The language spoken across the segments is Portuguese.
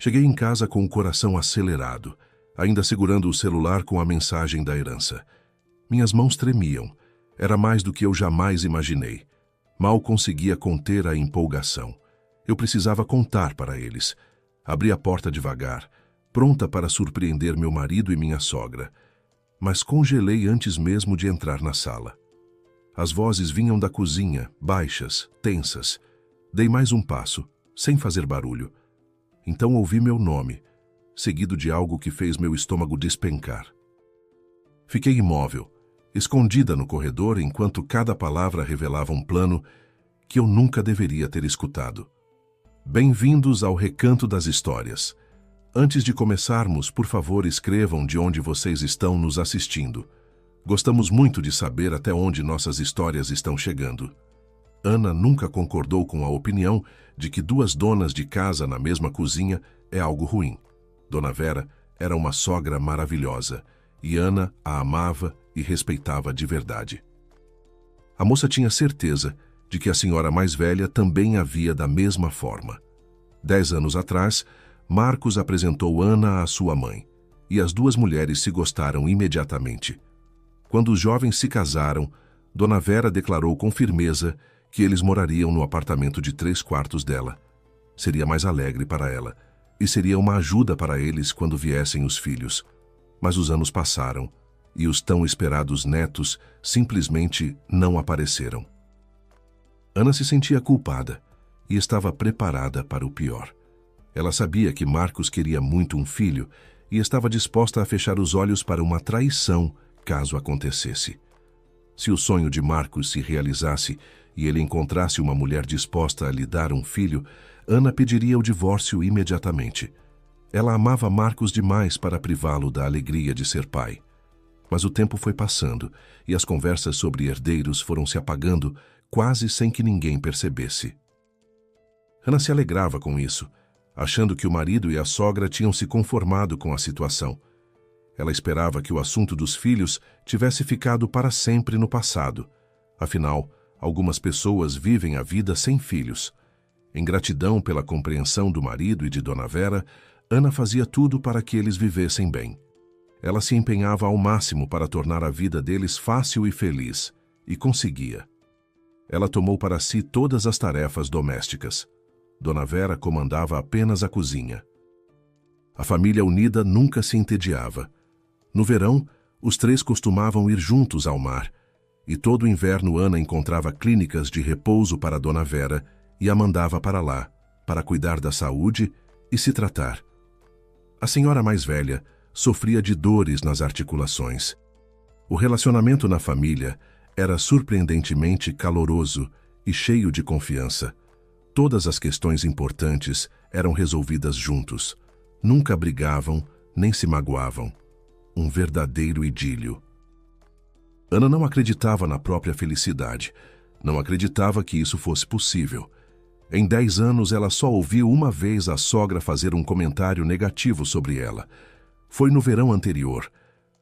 Cheguei em casa com o coração acelerado, ainda segurando o celular com a mensagem da herança. Minhas mãos tremiam. Era mais do que eu jamais imaginei. Mal conseguia conter a empolgação. Eu precisava contar para eles. Abri a porta devagar, pronta para surpreender meu marido e minha sogra. Mas congelei antes mesmo de entrar na sala. As vozes vinham da cozinha, baixas, tensas. Dei mais um passo, sem fazer barulho. Então ouvi meu nome, seguido de algo que fez meu estômago despencar. Fiquei imóvel, escondida no corredor enquanto cada palavra revelava um plano que eu nunca deveria ter escutado. Bem-vindos ao Recanto das Histórias. Antes de começarmos, por favor, escrevam de onde vocês estão nos assistindo. Gostamos muito de saber até onde nossas histórias estão chegando. Ana nunca concordou com a opinião de que duas donas de casa na mesma cozinha é algo ruim. Dona Vera era uma sogra maravilhosa e Ana a amava e respeitava de verdade. A moça tinha certeza de que a senhora mais velha também a via da mesma forma. 10 anos atrás, Marcos apresentou Ana à sua mãe e as duas mulheres se gostaram imediatamente. Quando os jovens se casaram, Dona Vera declarou com firmeza que eles morariam no apartamento de 3 quartos dela. Seria mais alegre para ela, e seria uma ajuda para eles quando viessem os filhos. Mas os anos passaram, e os tão esperados netos simplesmente não apareceram. Ana se sentia culpada, e estava preparada para o pior. Ela sabia que Marcos queria muito um filho, e estava disposta a fechar os olhos para uma traição, caso acontecesse. Se o sonho de Marcos se realizasse, e ele encontrasse uma mulher disposta a lhe dar um filho, Ana pediria o divórcio imediatamente. Ela amava Marcos demais para privá-lo da alegria de ser pai. Mas o tempo foi passando e as conversas sobre herdeiros foram se apagando quase sem que ninguém percebesse. Ana se alegrava com isso, achando que o marido e a sogra tinham se conformado com a situação. Ela esperava que o assunto dos filhos tivesse ficado para sempre no passado. Afinal, algumas pessoas vivem a vida sem filhos. Em gratidão pela compreensão do marido e de Dona Vera, Ana fazia tudo para que eles vivessem bem. Ela se empenhava ao máximo para tornar a vida deles fácil e feliz, e conseguia. Ela tomou para si todas as tarefas domésticas. Dona Vera comandava apenas a cozinha. A família unida nunca se entediava. No verão, os 3 costumavam ir juntos ao mar, e todo o inverno Ana encontrava clínicas de repouso para Dona Vera e a mandava para lá, para cuidar da saúde e se tratar. A senhora mais velha sofria de dores nas articulações. O relacionamento na família era surpreendentemente caloroso e cheio de confiança. Todas as questões importantes eram resolvidas juntos. Nunca brigavam, nem se magoavam. Um verdadeiro idílio. Ana não acreditava na própria felicidade. Não acreditava que isso fosse possível. Em 10 anos, ela só ouviu uma vez a sogra fazer um comentário negativo sobre ela. Foi no verão anterior.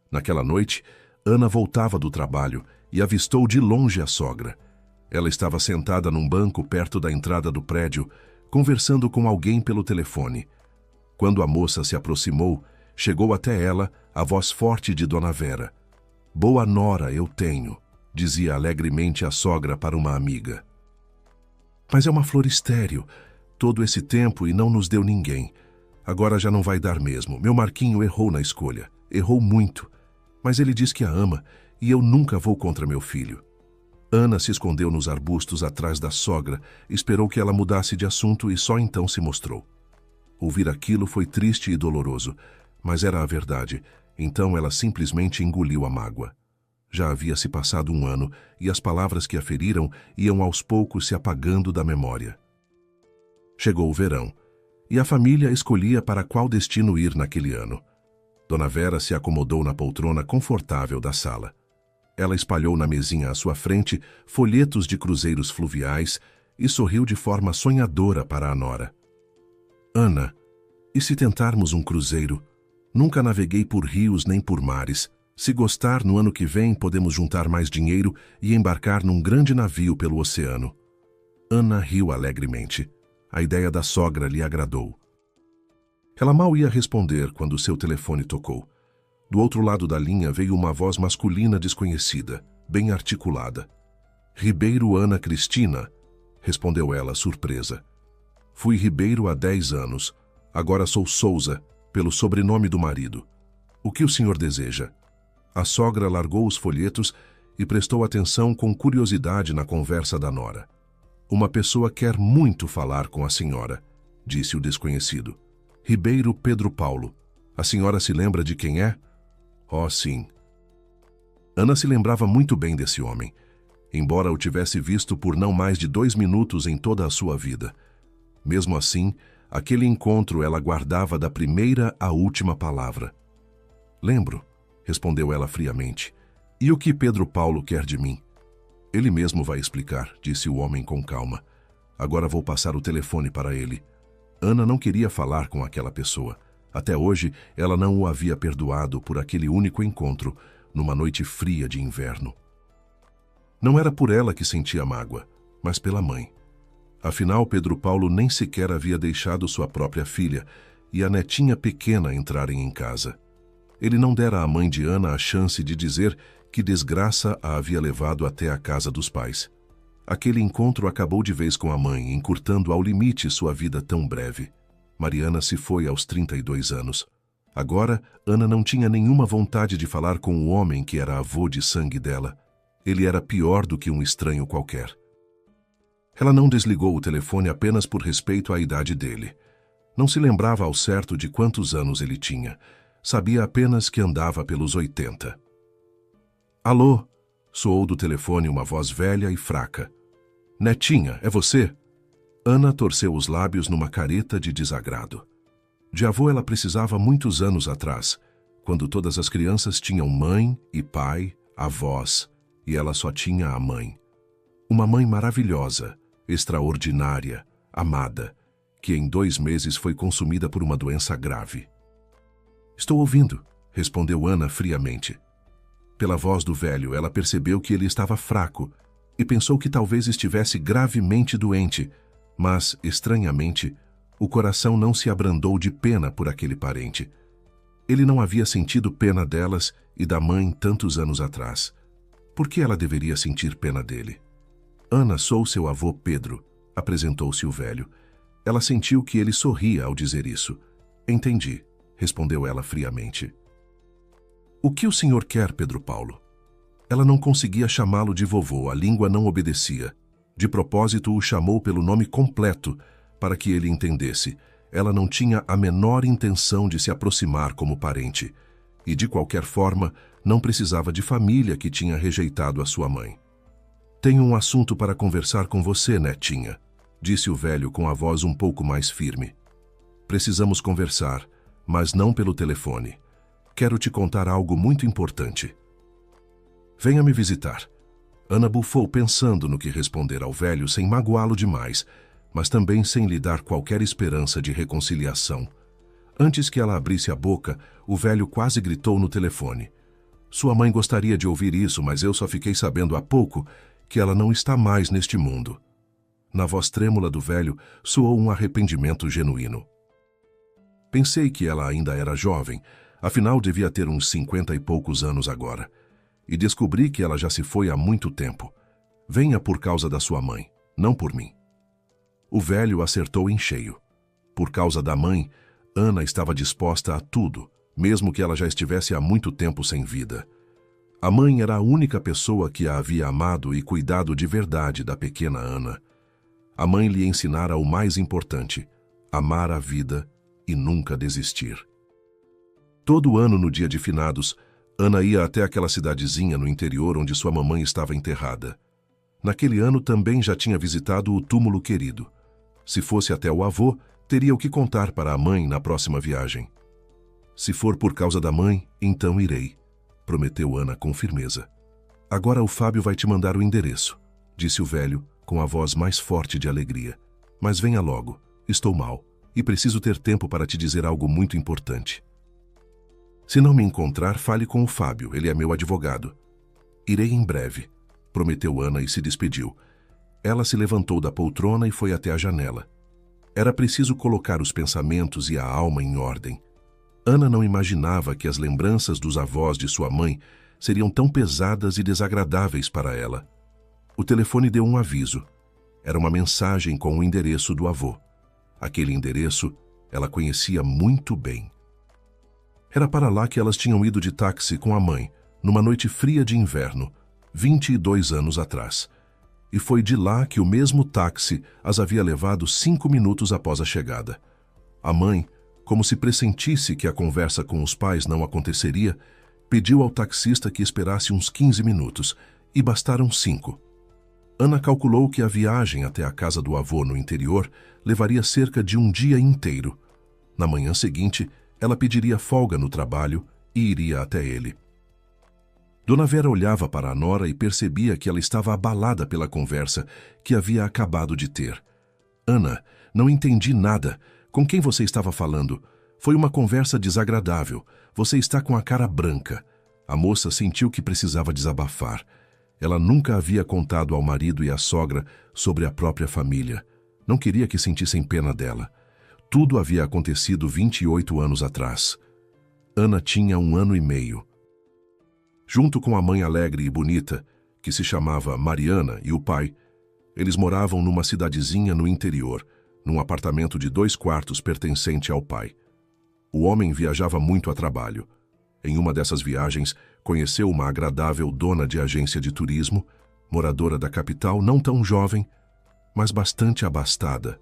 Naquela noite, Ana voltava do trabalho e avistou de longe a sogra. Ela estava sentada num banco perto da entrada do prédio, conversando com alguém pelo telefone. Quando a moça se aproximou, chegou até ela a voz forte de Dona Vera. "Boa nora eu tenho", dizia alegremente a sogra para uma amiga. "Mas é uma flor estéril, todo esse tempo e não nos deu ninguém. Agora já não vai dar mesmo. Meu Marquinho errou na escolha, errou muito. Mas ele diz que a ama e eu nunca vou contra meu filho." Ana se escondeu nos arbustos atrás da sogra, esperou que ela mudasse de assunto e só então se mostrou. Ouvir aquilo foi triste e doloroso, mas era a verdade, então ela simplesmente engoliu a mágoa. Já havia se passado 1 ano e as palavras que a feriram iam aos poucos se apagando da memória. Chegou o verão, e a família escolhia para qual destino ir naquele ano. Dona Vera se acomodou na poltrona confortável da sala. Ela espalhou na mesinha à sua frente folhetos de cruzeiros fluviais e sorriu de forma sonhadora para a nora. "Ana, e se tentarmos um cruzeiro? Nunca naveguei por rios nem por mares. Se gostar, no ano que vem podemos juntar mais dinheiro e embarcar num grande navio pelo oceano." Ana riu alegremente. A ideia da sogra lhe agradou. Ela mal ia responder quando seu telefone tocou. Do outro lado da linha veio uma voz masculina desconhecida, bem articulada. Ribeiro Ana Cristina, respondeu ela, surpresa. Fui Ribeiro há 10 anos. Agora sou Souza, pelo sobrenome do marido. O que o senhor deseja? A sogra largou os folhetos e prestou atenção com curiosidade na conversa da nora. Uma pessoa quer muito falar com a senhora, disse o desconhecido. Ribeiro Pedro Paulo. A senhora se lembra de quem é? Oh, sim. Ana se lembrava muito bem desse homem, embora o tivesse visto por não mais de 2 minutos em toda a sua vida. Mesmo assim, aquele encontro ela guardava da primeira à última palavra. Lembro, respondeu ela friamente. E o que Pedro Paulo quer de mim? Ele mesmo vai explicar, disse o homem com calma. Agora vou passar o telefone para ele. Ana não queria falar com aquela pessoa. Até hoje, ela não o havia perdoado por aquele único encontro, numa noite fria de inverno. Não era por ela que sentia mágoa, mas pela mãe. Afinal, Pedro Paulo nem sequer havia deixado sua própria filha e a netinha pequena entrarem em casa. Ele não dera à mãe de Ana a chance de dizer que desgraça a havia levado até a casa dos pais. Aquele encontro acabou de vez com a mãe, encurtando ao limite sua vida tão breve. Mariana se foi aos 32 anos. Agora, Ana não tinha nenhuma vontade de falar com o homem que era avô de sangue dela. Ele era pior do que um estranho qualquer. Ela não desligou o telefone apenas por respeito à idade dele. Não se lembrava ao certo de quantos anos ele tinha. Sabia apenas que andava pelos 80. Alô? Soou do telefone uma voz velha e fraca. Netinha, é você? Ana torceu os lábios numa careta de desagrado. De avô ela precisava muitos anos atrás, quando todas as crianças tinham mãe e pai, avós, e ela só tinha a mãe. Uma mãe maravilhosa, extraordinária, amada, que em 2 meses foi consumida por uma doença grave. Estou ouvindo, respondeu Ana friamente. Pela voz do velho, ela percebeu que ele estava fraco e pensou que talvez estivesse gravemente doente, mas, estranhamente, o coração não se abrandou de pena por aquele parente. Ele não havia sentido pena delas e da mãe tantos anos atrás. Por que ela deveria sentir pena dele? Ana, sou seu avô Pedro, apresentou-se o velho. Ela sentiu que ele sorria ao dizer isso. Entendi, respondeu ela friamente. O que o senhor quer, Pedro Paulo? Ela não conseguia chamá-lo de vovô, a língua não obedecia. De propósito, o chamou pelo nome completo, para que ele entendesse. Ela não tinha a menor intenção de se aproximar como parente, e de qualquer forma, não precisava de família que tinha rejeitado a sua mãe. Tenho um assunto para conversar com você, netinha, disse o velho com a voz um pouco mais firme. Precisamos conversar, mas não pelo telefone. Quero te contar algo muito importante. Venha me visitar. Ana bufou pensando no que responder ao velho sem magoá-lo demais, mas também sem lhe dar qualquer esperança de reconciliação. Antes que ela abrisse a boca, o velho quase gritou no telefone. Sua mãe gostaria de ouvir isso, mas eu só fiquei sabendo há pouco que ela não está mais neste mundo. Na voz trêmula do velho soou um arrependimento genuíno. Pensei que ela ainda era jovem, afinal devia ter uns 50 e poucos anos agora. E descobri que ela já se foi há muito tempo. Venha por causa da sua mãe, não por mim. O velho acertou em cheio. Por causa da mãe, Ana estava disposta a tudo, mesmo que ela já estivesse há muito tempo sem vida. A mãe era a única pessoa que a havia amado e cuidado de verdade da pequena Ana. A mãe lhe ensinara o mais importante: amar a vida e nunca desistir. Todo ano, no dia de finados, Ana ia até aquela cidadezinha no interior onde sua mamãe estava enterrada. Naquele ano também já tinha visitado o túmulo querido. Se fosse até o avô, teria o que contar para a mãe na próxima viagem. Se for por causa da mãe, então irei, prometeu Ana com firmeza. Agora o Fábio vai te mandar o endereço, disse o velho, com a voz mais forte de alegria. Mas venha logo, estou mal, e preciso ter tempo para te dizer algo muito importante. Se não me encontrar, fale com o Fábio, ele é meu advogado. Irei em breve, prometeu Ana e se despediu. Ela se levantou da poltrona e foi até a janela. Era preciso colocar os pensamentos e a alma em ordem. Ana não imaginava que as lembranças dos avós de sua mãe seriam tão pesadas e desagradáveis para ela. O telefone deu um aviso. Era uma mensagem com o endereço do avô. Aquele endereço ela conhecia muito bem. Era para lá que elas tinham ido de táxi com a mãe, numa noite fria de inverno, 22 anos atrás. E foi de lá que o mesmo táxi as havia levado 5 minutos após a chegada. A mãe, como se pressentisse que a conversa com os pais não aconteceria, pediu ao taxista que esperasse uns 15 minutos, e bastaram 5. Ana calculou que a viagem até a casa do avô no interior levaria cerca de um dia inteiro. Na manhã seguinte, ela pediria folga no trabalho e iria até ele. Dona Vera olhava para a nora e percebia que ela estava abalada pela conversa que havia acabado de ter. Ana, não entendi nada. Com quem você estava falando? Foi uma conversa desagradável. Você está com a cara branca. A moça sentiu que precisava desabafar. Ela nunca havia contado ao marido e à sogra sobre a própria família. Não queria que sentissem pena dela. Tudo havia acontecido 28 anos atrás. Ana tinha 1 ano e meio. Junto com a mãe alegre e bonita, que se chamava Mariana, e o pai, eles moravam numa cidadezinha no interior, num apartamento de 2 quartos pertencente ao pai. O homem viajava muito a trabalho. Em uma dessas viagens, conheceu uma agradável dona de agência de turismo, moradora da capital, não tão jovem, mas bastante abastada.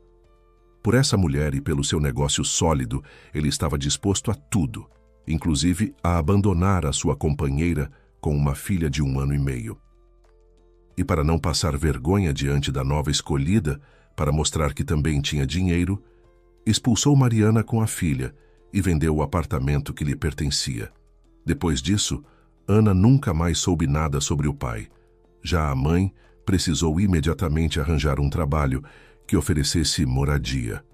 Por essa mulher e pelo seu negócio sólido, ele estava disposto a tudo, inclusive a abandonar a sua companheira com uma filha de 1 ano e meio. E para não passar vergonha diante da nova escolhida, para mostrar que também tinha dinheiro, expulsou Mariana com a filha e vendeu o apartamento que lhe pertencia. Depois disso, Ana nunca mais soube nada sobre o pai. Já a mãe precisou imediatamente arranjar um trabalho que oferecesse moradia.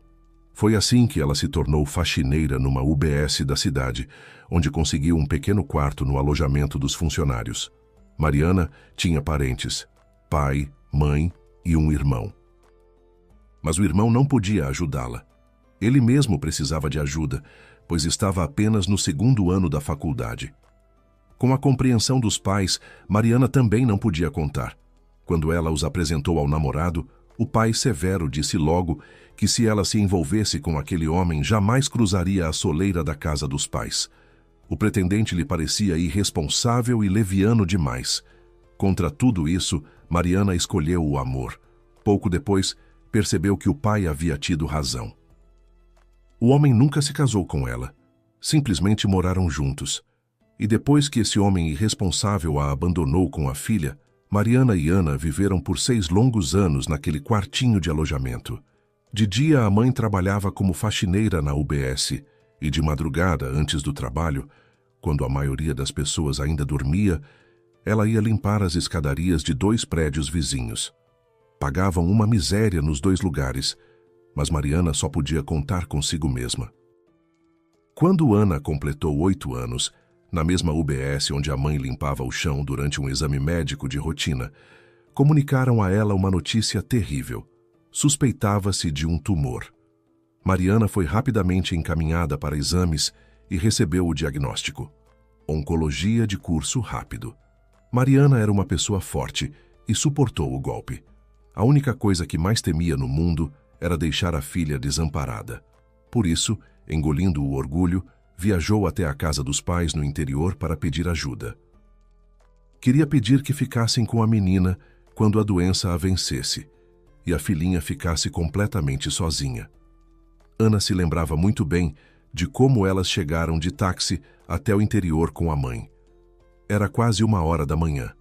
Foi assim que ela se tornou faxineira numa UBS da cidade, onde conseguiu um pequeno quarto no alojamento dos funcionários. Mariana tinha parentes, pai, mãe e um irmão. Mas o irmão não podia ajudá-la. Ele mesmo precisava de ajuda, pois estava apenas no 2º ano da faculdade. Com a compreensão dos pais, Mariana também não podia contar. Quando ela os apresentou ao namorado, o pai severo disse logo que se ela se envolvesse com aquele homem, jamais cruzaria a soleira da casa dos pais. O pretendente lhe parecia irresponsável e leviano demais. Contra tudo isso, Mariana escolheu o amor. Pouco depois, percebeu que o pai havia tido razão. O homem nunca se casou com ela. Simplesmente moraram juntos. E depois que esse homem irresponsável a abandonou com a filha, Mariana e Ana viveram por 6 longos anos naquele quartinho de alojamento. De dia, a mãe trabalhava como faxineira na UBS e de madrugada, antes do trabalho, quando a maioria das pessoas ainda dormia, ela ia limpar as escadarias de 2 prédios vizinhos. Pagavam uma miséria nos 2 lugares, mas Mariana só podia contar consigo mesma. Quando Ana completou 8 anos, na mesma UBS onde a mãe limpava o chão durante um exame médico de rotina, comunicaram a ela uma notícia terrível. Suspeitava-se de um tumor. Mariana foi rapidamente encaminhada para exames e recebeu o diagnóstico: oncologia de curso rápido. Mariana era uma pessoa forte e suportou o golpe. A única coisa que mais temia no mundo era deixar a filha desamparada. Por isso, engolindo o orgulho, viajou até a casa dos pais no interior para pedir ajuda. Queria pedir que ficassem com a menina quando a doença a vencesse e a filhinha ficasse completamente sozinha. Ana se lembrava muito bem de como elas chegaram de táxi até o interior com a mãe. Era quase 1h da manhã.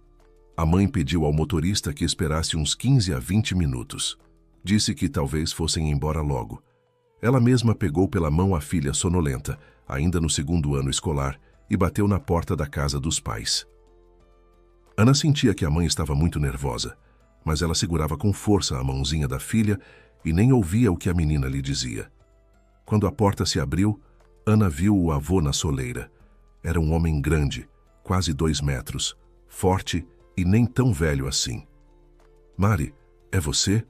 A mãe pediu ao motorista que esperasse uns 15 a 20 minutos. Disse que talvez fossem embora logo. Ela mesma pegou pela mão a filha sonolenta, ainda no 2º ano escolar, e bateu na porta da casa dos pais. Ana sentia que a mãe estava muito nervosa, mas ela segurava com força a mãozinha da filha e nem ouvia o que a menina lhe dizia. Quando a porta se abriu, Ana viu o avô na soleira. Era um homem grande, quase 2 metros, forte e nem tão velho assim. "Mari, é você?"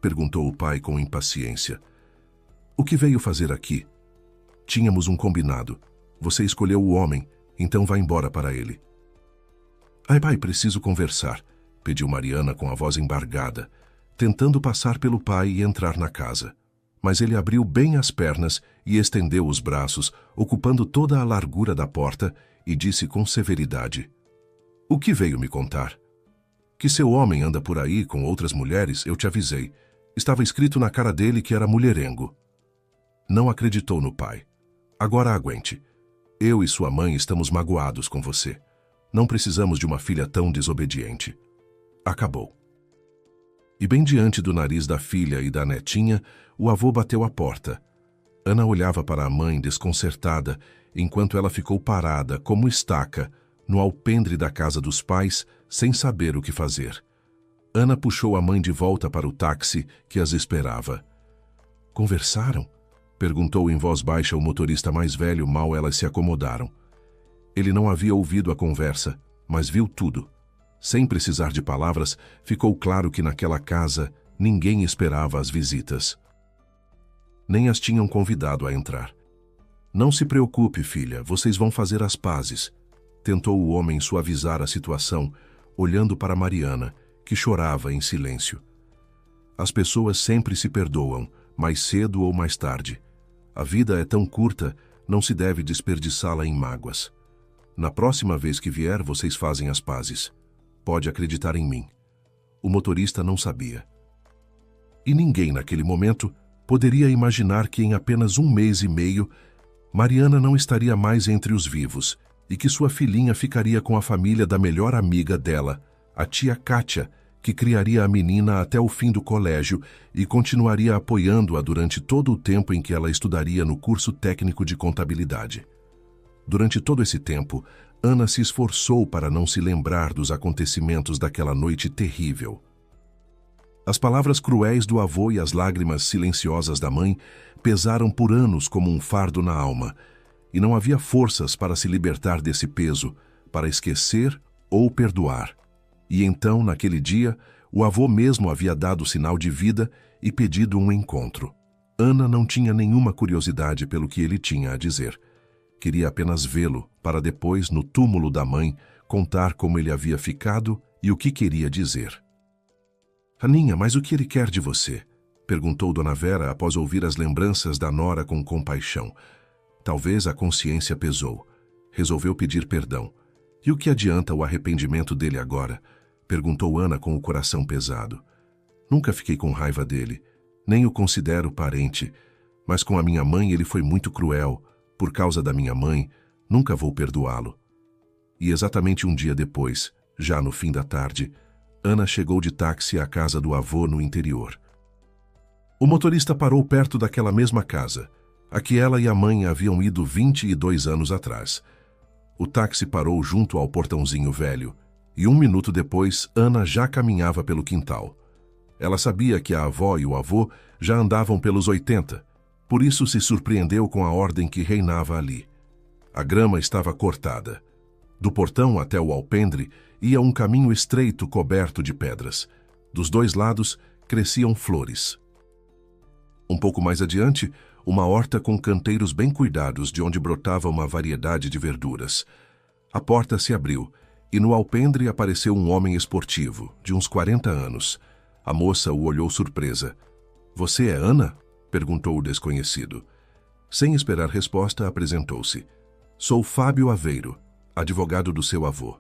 perguntou o pai com impaciência. O que veio fazer aqui? Tínhamos um combinado. Você escolheu o homem, então vá embora para ele. Ai, pai, preciso conversar, pediu Mariana com a voz embargada, tentando passar pelo pai e entrar na casa. Mas ele abriu bem as pernas e estendeu os braços, ocupando toda a largura da porta, e disse com severidade: O que veio me contar? Que seu homem anda por aí com outras mulheres, eu te avisei. Estava escrito na cara dele que era mulherengo. Não acreditou no pai. Agora aguente. Eu e sua mãe estamos magoados com você. Não precisamos de uma filha tão desobediente. Acabou. E bem diante do nariz da filha e da netinha, o avô bateu a porta. Ana olhava para a mãe desconcertada, enquanto ela ficou parada, como estaca, no alpendre da casa dos pais, sem saber o que fazer. Ana puxou a mãe de volta para o táxi que as esperava. Conversaram? Perguntou em voz baixa o motorista mais velho mal elas se acomodaram. Ele não havia ouvido a conversa, mas viu tudo. Sem precisar de palavras, ficou claro que naquela casa ninguém esperava as visitas. Nem as tinham convidado a entrar. Não se preocupe, filha, vocês vão fazer as pazes. Tentou o homem suavizar a situação, olhando para Mariana, que chorava em silêncio. As pessoas sempre se perdoam, mais cedo ou mais tarde. A vida é tão curta, não se deve desperdiçá-la em mágoas. Na próxima vez que vier, vocês fazem as pazes. Pode acreditar em mim. O motorista não sabia. E ninguém, naquele momento, poderia imaginar que em apenas 1 mês e meio, Mariana não estaria mais entre os vivos e que sua filhinha ficaria com a família da melhor amiga dela, a tia Kátia, que criaria a menina até o fim do colégio e continuaria apoiando-a durante todo o tempo em que ela estudaria no curso técnico de contabilidade. Durante todo esse tempo, Ana se esforçou para não se lembrar dos acontecimentos daquela noite terrível. As palavras cruéis do avô e as lágrimas silenciosas da mãe pesaram por anos como um fardo na alma, e não havia forças para se libertar desse peso, para esquecer ou perdoar. E então, naquele dia, o avô mesmo havia dado sinal de vida e pedido um encontro. Ana não tinha nenhuma curiosidade pelo que ele tinha a dizer. Queria apenas vê-lo, para depois, no túmulo da mãe, contar como ele havia ficado e o que queria dizer. Aninha, mas o que ele quer de você? Perguntou Dona Vera após ouvir as lembranças da nora com compaixão. Talvez a consciência pesou. Resolveu pedir perdão. E o que adianta o arrependimento dele agora? Perguntou Ana com o coração pesado. Nunca fiquei com raiva dele. Nem o considero parente. Mas com a minha mãe ele foi muito cruel. Por causa da minha mãe, nunca vou perdoá-lo. E exatamente um dia depois, já no fim da tarde, Ana chegou de táxi à casa do avô no interior. O motorista parou perto daquela mesma casa, a que ela e a mãe haviam ido 22 anos atrás. O táxi parou junto ao portãozinho velho, e 1 minuto depois, Ana já caminhava pelo quintal. Ela sabia que a avó e o avô já andavam pelos 80, por isso se surpreendeu com a ordem que reinava ali. A grama estava cortada. Do portão até o alpendre ia um caminho estreito coberto de pedras. Dos 2 lados cresciam flores. Um pouco mais adiante, uma horta com canteiros bem cuidados de onde brotava uma variedade de verduras. A porta se abriu e no alpendre apareceu um homem esportivo, de uns 40 anos. A moça o olhou surpresa. — Você é Ana? Perguntou o desconhecido. Sem esperar resposta, apresentou-se. — Sou Fábio Aveiro, advogado do seu avô.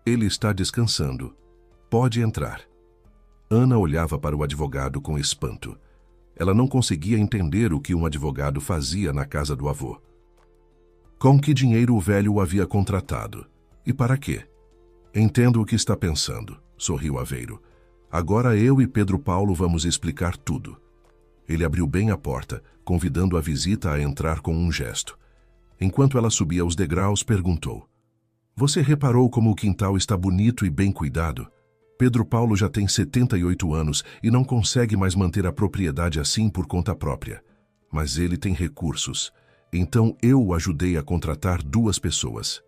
Ele está descansando. Pode entrar. Ana olhava para o advogado com espanto. Ela não conseguia entender o que um advogado fazia na casa do avô. Com que dinheiro o velho o havia contratado? E para quê? Entendo o que está pensando, sorriu Aveiro. Agora eu e Pedro Paulo vamos explicar tudo. Ele abriu bem a porta, convidando a visita a entrar com um gesto. Enquanto ela subia os degraus, perguntou: Você reparou como o quintal está bonito e bem cuidado? Pedro Paulo já tem 78 anos e não consegue mais manter a propriedade assim por conta própria. Mas ele tem recursos. Então eu o ajudei a contratar 2 pessoas.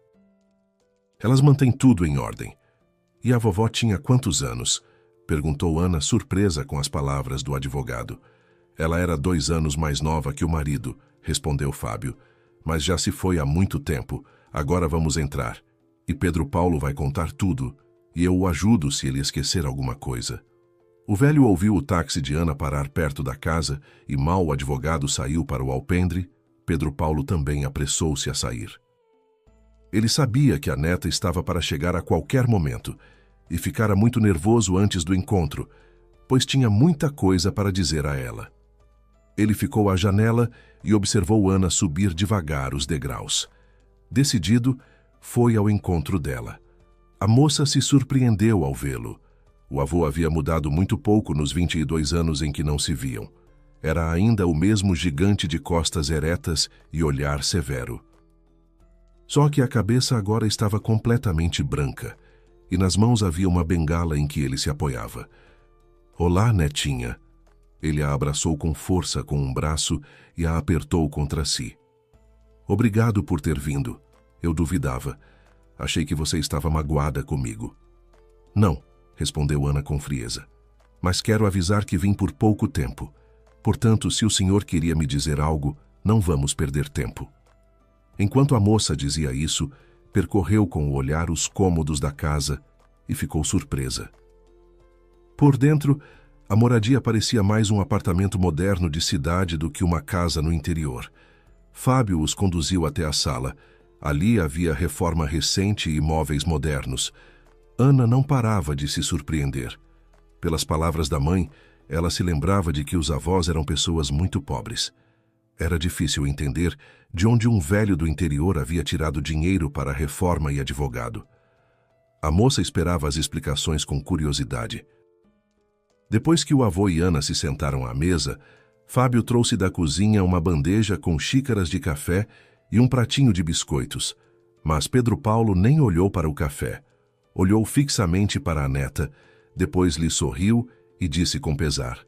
Elas mantêm tudo em ordem. E a vovó tinha quantos anos? Perguntou Ana, surpresa com as palavras do advogado. Ela era 2 anos mais nova que o marido, respondeu Fábio. Mas já se foi há muito tempo. Agora vamos entrar. E Pedro Paulo vai contar tudo, e eu o ajudo se ele esquecer alguma coisa. O velho ouviu o táxi de Ana parar perto da casa e mal o advogado saiu para o alpendre, Pedro Paulo também apressou-se a sair. Ele sabia que a neta estava para chegar a qualquer momento e ficara muito nervoso antes do encontro, pois tinha muita coisa para dizer a ela. Ele ficou à janela e observou Ana subir devagar os degraus. Decidido, foi ao encontro dela. A moça se surpreendeu ao vê-lo. O avô havia mudado muito pouco nos 22 anos em que não se viam. Era ainda o mesmo gigante de costas eretas e olhar severo. Só que a cabeça agora estava completamente branca, e nas mãos havia uma bengala em que ele se apoiava. "Olá, netinha." Ele a abraçou com força com um braço e a apertou contra si. "Obrigado por ter vindo. Eu duvidava. Achei que você estava magoada comigo." "Não," respondeu Ana com frieza. "Mas quero avisar que vim por pouco tempo. Portanto, se o senhor queria me dizer algo, não vamos perder tempo." Enquanto a moça dizia isso, percorreu com o olhar os cômodos da casa e ficou surpresa. Por dentro, a moradia parecia mais um apartamento moderno de cidade do que uma casa no interior. Fábio os conduziu até a sala. Ali havia reforma recente e móveis modernos. Ana não parava de se surpreender. Pelas palavras da mãe, ela se lembrava de que os avós eram pessoas muito pobres. Era difícil entender de onde um velho do interior havia tirado dinheiro para reforma e advogado. A moça esperava as explicações com curiosidade. Depois que o avô e Ana se sentaram à mesa, Fábio trouxe da cozinha uma bandeja com xícaras de café e um pratinho de biscoitos, mas Pedro Paulo nem olhou para o café. Olhou fixamente para a neta, depois lhe sorriu e disse com pesar: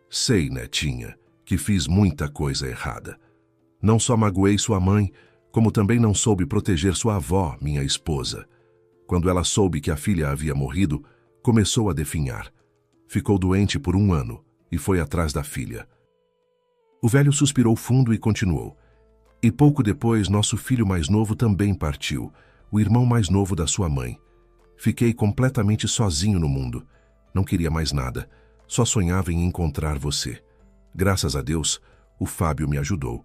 "Sei, netinha, que fiz muita coisa errada. Não só magoei sua mãe, como também não soube proteger sua avó, minha esposa. Quando ela soube que a filha havia morrido, começou a definhar. Ficou doente por 1 ano e foi atrás da filha." O velho suspirou fundo e continuou: "E pouco depois, nosso filho mais novo também partiu, o irmão mais novo da sua mãe. Fiquei completamente sozinho no mundo. Não queria mais nada, só sonhava em encontrar você. Graças a Deus, o Fábio me ajudou."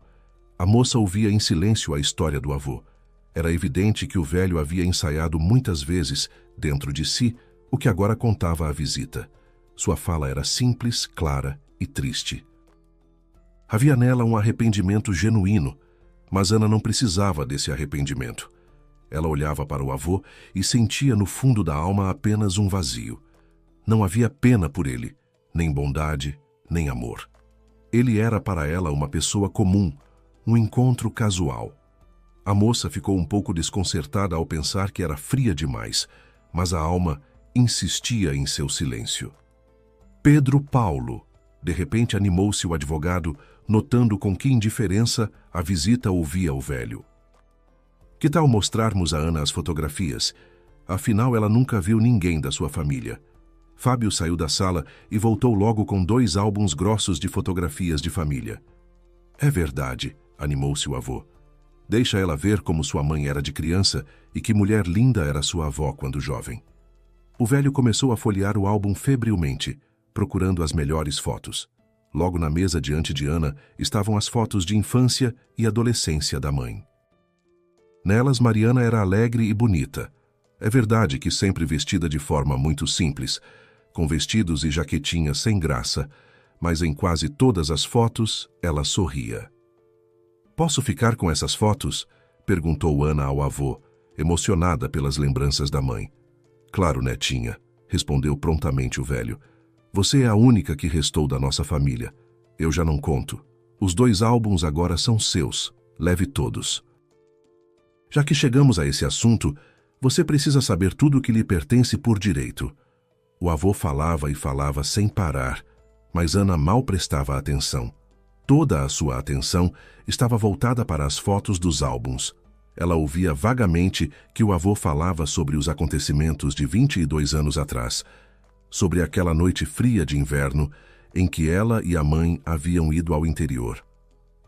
A moça ouvia em silêncio a história do avô. Era evidente que o velho havia ensaiado muitas vezes, dentro de si, o que agora contava à visita. Sua fala era simples, clara e triste. Havia nela um arrependimento genuíno, mas Ana não precisava desse arrependimento. Ela olhava para o avô e sentia no fundo da alma apenas um vazio. Não havia pena por ele, nem bondade, nem amor. Ele era para ela uma pessoa comum, um encontro casual. A moça ficou um pouco desconcertada ao pensar que era fria demais, mas a alma insistia em seu silêncio. "Pedro Paulo." De repente animou-se o advogado, notando com que indiferença a visita ouvia o velho. "Que tal mostrarmos a Ana as fotografias? Afinal, ela nunca viu ninguém da sua família." Fábio saiu da sala e voltou logo com 2 álbuns grossos de fotografias de família. "É verdade," animou-se o avô. "Deixa ela ver como sua mãe era de criança e que mulher linda era sua avó quando jovem." O velho começou a folhear o álbum febrilmente, procurando as melhores fotos. Logo na mesa diante de Ana estavam as fotos de infância e adolescência da mãe. Nelas, Mariana era alegre e bonita. É verdade que sempre vestida de forma muito simples, com vestidos e jaquetinhas sem graça, mas em quase todas as fotos ela sorria. "Posso ficar com essas fotos?" perguntou Ana ao avô, emocionada pelas lembranças da mãe. "Claro, netinha," respondeu prontamente o velho. "Você é a única que restou da nossa família. Eu já não conto. Os 2 álbuns agora são seus. Leve todos." "Já que chegamos a esse assunto, você precisa saber tudo o que lhe pertence por direito." O avô falava e falava sem parar, mas Ana mal prestava atenção. Toda a sua atenção estava voltada para as fotos dos álbuns. Ela ouvia vagamente que o avô falava sobre os acontecimentos de 22 anos atrás, sobre aquela noite fria de inverno em que ela e a mãe haviam ido ao interior.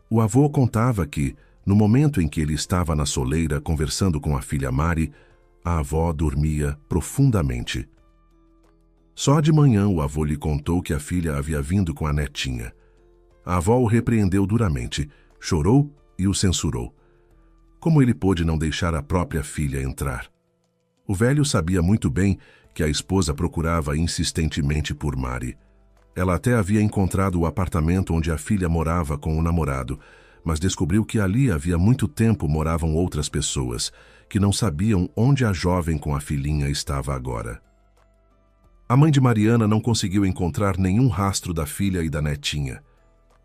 O avô contava que, no momento em que ele estava na soleira conversando com a filha Mari, a avó dormia profundamente. Só de manhã o avô lhe contou que a filha havia vindo com a netinha. A avó o repreendeu duramente, chorou e o censurou. Como ele pôde não deixar a própria filha entrar? O velho sabia muito bem que a esposa procurava insistentemente por Mari. Ela até havia encontrado o apartamento onde a filha morava com o namorado, mas descobriu que ali havia muito tempo moravam outras pessoas, que não sabiam onde a jovem com a filhinha estava agora. A mãe de Mariana não conseguiu encontrar nenhum rastro da filha e da netinha.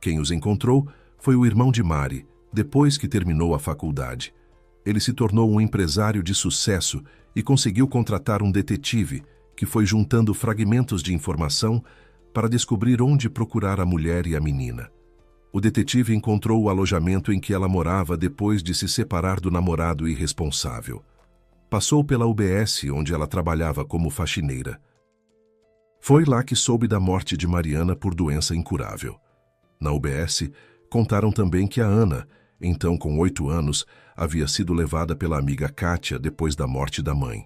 Quem os encontrou foi o irmão de Mari, depois que terminou a faculdade. Ele se tornou um empresário de sucesso e conseguiu contratar um detetive que foi juntando fragmentos de informação para descobrir onde procurar a mulher e a menina. O detetive encontrou o alojamento em que ela morava depois de se separar do namorado irresponsável. Passou pela UBS, onde ela trabalhava como faxineira. Foi lá que soube da morte de Mariana por doença incurável. Na UBS, contaram também que a Ana, então com 8 anos, havia sido levada pela amiga Kátia depois da morte da mãe.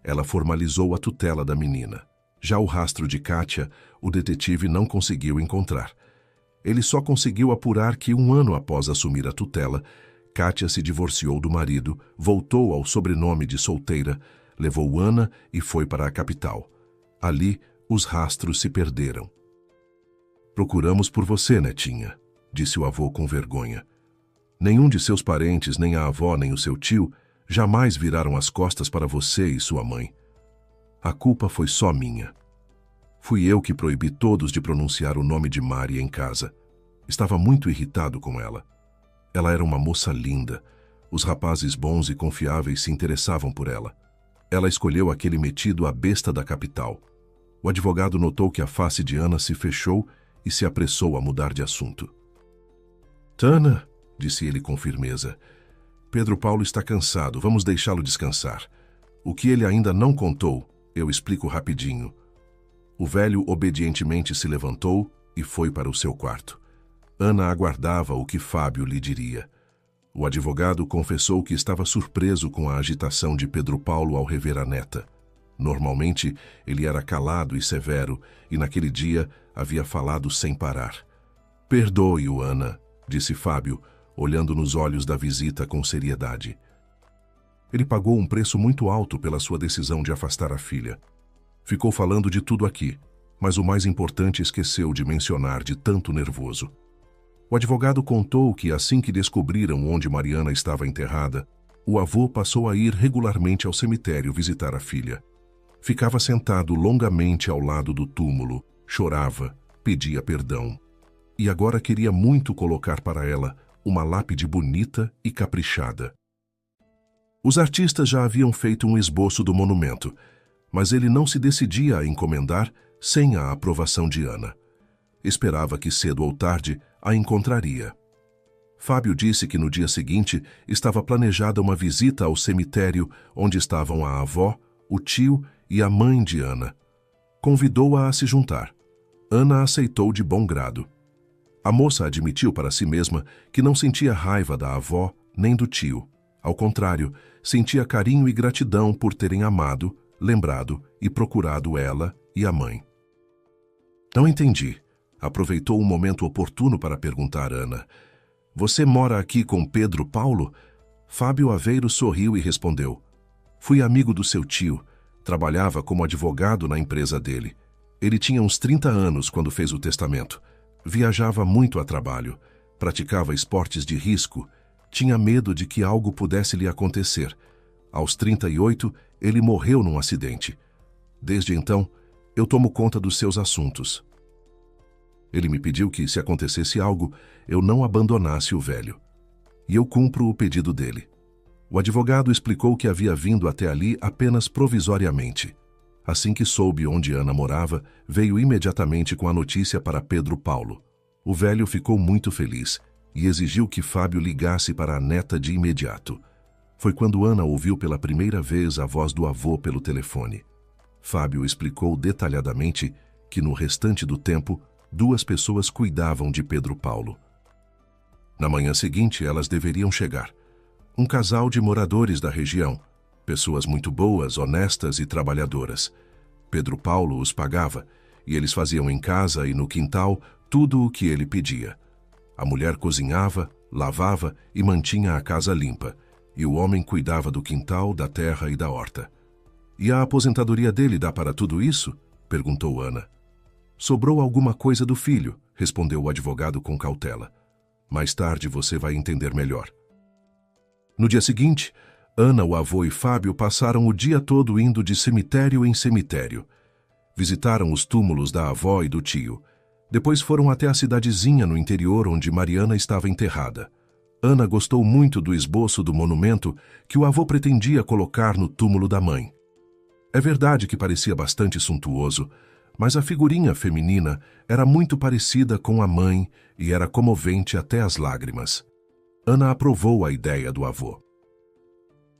Ela formalizou a tutela da menina. Já o rastro de Kátia, o detetive não conseguiu encontrar. Ele só conseguiu apurar que 1 ano após assumir a tutela, Kátia se divorciou do marido, voltou ao sobrenome de solteira, levou Ana e foi para a capital. Ali, os rastros se perderam. "Procuramos por você, netinha", disse o avô com vergonha. "Nenhum de seus parentes, nem a avó, nem o seu tio, jamais viraram as costas para você e sua mãe. A culpa foi só minha. Fui eu que proibi todos de pronunciar o nome de Mari em casa. Estava muito irritado com ela. Ela era uma moça linda. Os rapazes bons e confiáveis se interessavam por ela. Ela escolheu aquele metido à besta da capital." O advogado notou que a face de Ana se fechou e se apressou a mudar de assunto. "Tana", disse ele com firmeza, "Pedro Paulo está cansado, vamos deixá-lo descansar. O que ele ainda não contou, eu explico rapidinho." O velho obedientemente se levantou e foi para o seu quarto. Ana aguardava o que Fábio lhe diria. O advogado confessou que estava surpreso com a agitação de Pedro Paulo ao rever a neta. Normalmente, ele era calado e severo, e naquele dia havia falado sem parar. "Perdoe-o, Ana", disse Fábio, olhando nos olhos da visita com seriedade. Ele pagou um preço muito alto pela sua decisão de afastar a filha. Ficou falando de tudo aqui, mas o mais importante esqueceu de mencionar de tanto nervoso. O advogado contou que assim que descobriram onde Mariana estava enterrada, o avô passou a ir regularmente ao cemitério visitar a filha. Ficava sentado longamente ao lado do túmulo, chorava, pedia perdão. E agora queria muito colocar para ela uma lápide bonita e caprichada. Os artistas já haviam feito um esboço do monumento, mas ele não se decidia a encomendar sem a aprovação de Ana. Esperava que cedo ou tarde a encontraria. Fábio disse que no dia seguinte estava planejada uma visita ao cemitério onde estavam a avó, o tio e a mãe de Ana. Convidou-a a se juntar. Ana aceitou de bom grado. A moça admitiu para si mesma que não sentia raiva da avó nem do tio. Ao contrário, sentia carinho e gratidão por terem amado, lembrado e procurado ela e a mãe. "Não entendi." Aproveitou um momento oportuno para perguntar a Ana. "Você mora aqui com Pedro Paulo?" Fábio Aveiro sorriu e respondeu. "Fui amigo do seu tio. Trabalhava como advogado na empresa dele. Ele tinha uns 30 anos quando fez o testamento. Viajava muito a trabalho. Praticava esportes de risco. Tinha medo de que algo pudesse lhe acontecer. Aos 38, ele morreu num acidente. Desde então, eu tomo conta dos seus assuntos. Ele me pediu que, se acontecesse algo, eu não abandonasse o velho. E eu cumpro o pedido dele." O advogado explicou que havia vindo até ali apenas provisoriamente. Assim que soube onde Ana morava, veio imediatamente com a notícia para Pedro Paulo. O velho ficou muito feliz e exigiu que Fábio ligasse para a neta de imediato. Foi quando Ana ouviu pela primeira vez a voz do avô pelo telefone. Fábio explicou detalhadamente que, no restante do tempo, 2 pessoas cuidavam de Pedro Paulo. Na manhã seguinte, elas deveriam chegar. Um casal de moradores da região, pessoas muito boas, honestas e trabalhadoras. Pedro Paulo os pagava, e eles faziam em casa e no quintal tudo o que ele pedia. A mulher cozinhava, lavava e mantinha a casa limpa, e o homem cuidava do quintal, da terra e da horta. "E a aposentadoria dele dá para tudo isso?" perguntou Ana. "Sobrou alguma coisa do filho", respondeu o advogado com cautela. "Mais tarde você vai entender melhor." No dia seguinte, Ana, o avô e Fábio passaram o dia todo indo de cemitério em cemitério. Visitaram os túmulos da avó e do tio. Depois foram até a cidadezinha no interior onde Mariana estava enterrada. Ana gostou muito do esboço do monumento que o avô pretendia colocar no túmulo da mãe. É verdade que parecia bastante suntuoso, mas a figurinha feminina era muito parecida com a mãe e era comovente até as lágrimas. Ana aprovou a ideia do avô.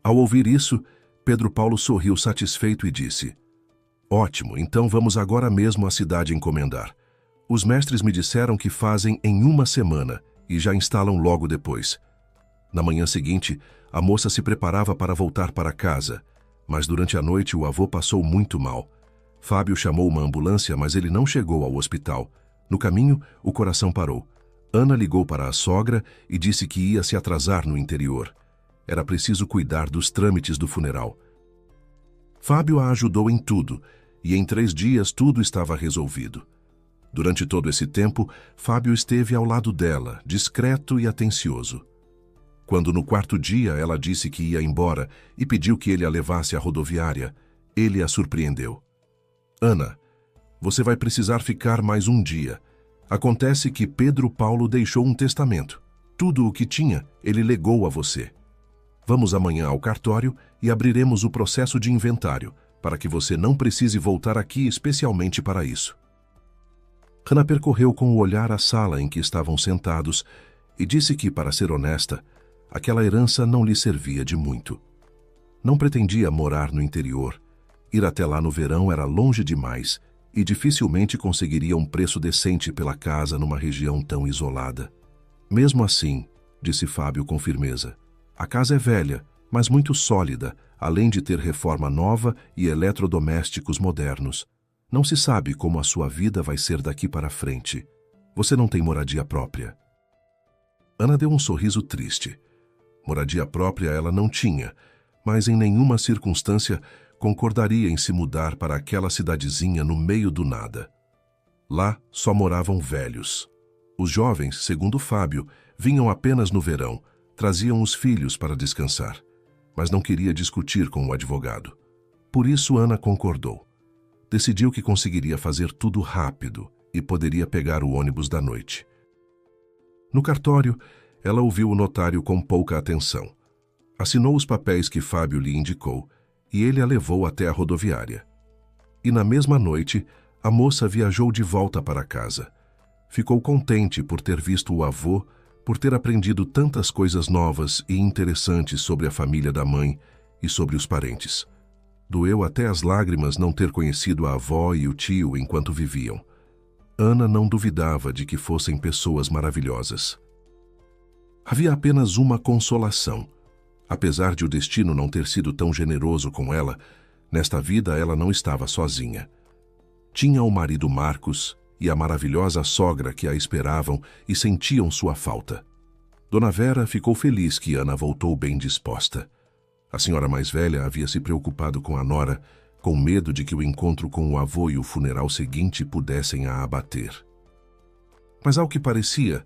Ao ouvir isso, Pedro Paulo sorriu satisfeito e disse: "Ótimo, então vamos agora mesmo à cidade encomendar. Os mestres me disseram que fazem em 1 semana e já instalam logo depois." Na manhã seguinte, a moça se preparava para voltar para casa, mas durante a noite o avô passou muito mal. Fábio chamou uma ambulância, mas ele não chegou ao hospital. No caminho, o coração parou. Ana ligou para a sogra e disse que ia se atrasar no interior. Era preciso cuidar dos trâmites do funeral. Fábio a ajudou em tudo, e em 3 dias tudo estava resolvido. Durante todo esse tempo, Fábio esteve ao lado dela, discreto e atencioso. Quando no 4º dia ela disse que ia embora e pediu que ele a levasse à rodoviária, ele a surpreendeu. "Ana, você vai precisar ficar mais um dia. Acontece que Pedro Paulo deixou um testamento. Tudo o que tinha, ele legou a você. Vamos amanhã ao cartório e abriremos o processo de inventário, para que você não precise voltar aqui especialmente para isso." Ana percorreu com o olhar a sala em que estavam sentados e disse que, para ser honesta, aquela herança não lhe servia de muito. Não pretendia morar no interior. Ir até lá no verão era longe demais e dificilmente conseguiria um preço decente pela casa numa região tão isolada. "Mesmo assim", disse Fábio com firmeza, "a casa é velha, mas muito sólida, além de ter reforma nova e eletrodomésticos modernos. Não se sabe como a sua vida vai ser daqui para frente. Você não tem moradia própria." Ana deu um sorriso triste. Moradia própria ela não tinha, mas em nenhuma circunstância concordaria em se mudar para aquela cidadezinha no meio do nada. Lá só moravam velhos. Os jovens, segundo Fábio, vinham apenas no verão, traziam os filhos para descansar, mas não queria discutir com o advogado. Por isso Ana concordou. Decidiu que conseguiria fazer tudo rápido e poderia pegar o ônibus da noite. No cartório, ela ouviu o notário com pouca atenção. Assinou os papéis que Fábio lhe indicou e ele a levou até a rodoviária. E na mesma noite, a moça viajou de volta para casa. Ficou contente por ter visto o avô, por ter aprendido tantas coisas novas e interessantes sobre a família da mãe e sobre os parentes. Doeu até as lágrimas não ter conhecido a avó e o tio enquanto viviam. Ana não duvidava de que fossem pessoas maravilhosas. Havia apenas uma consolação. Apesar de o destino não ter sido tão generoso com ela, nesta vida ela não estava sozinha. Tinha o marido Marcos e a maravilhosa sogra que a esperavam e sentiam sua falta. Dona Vera ficou feliz que Ana voltou bem disposta. A senhora mais velha havia se preocupado com a nora, com medo de que o encontro com o avô e o funeral seguinte pudessem a abater. Mas ao que parecia,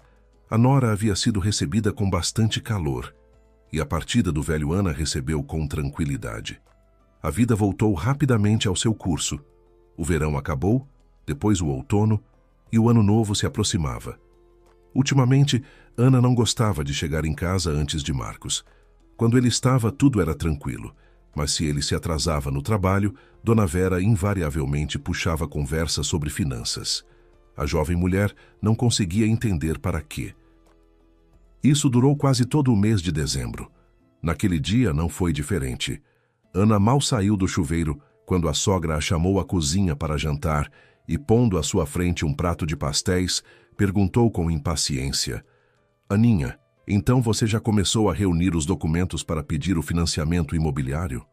a nora havia sido recebida com bastante calor, e a partida do velho Ana recebeu com tranquilidade. A vida voltou rapidamente ao seu curso. O verão acabou, depois o outono, e o ano novo se aproximava. Ultimamente, Ana não gostava de chegar em casa antes de Marcos. Quando ele estava, tudo era tranquilo, mas se ele se atrasava no trabalho, Dona Vera invariavelmente puxava conversa sobre finanças. A jovem mulher não conseguia entender para quê. Isso durou quase todo o mês de dezembro. Naquele dia não foi diferente. Ana mal saiu do chuveiro quando a sogra a chamou à cozinha para jantar e, pondo à sua frente um prato de pastéis, perguntou com impaciência: Aninha, então você já começou a reunir os documentos para pedir o financiamento imobiliário?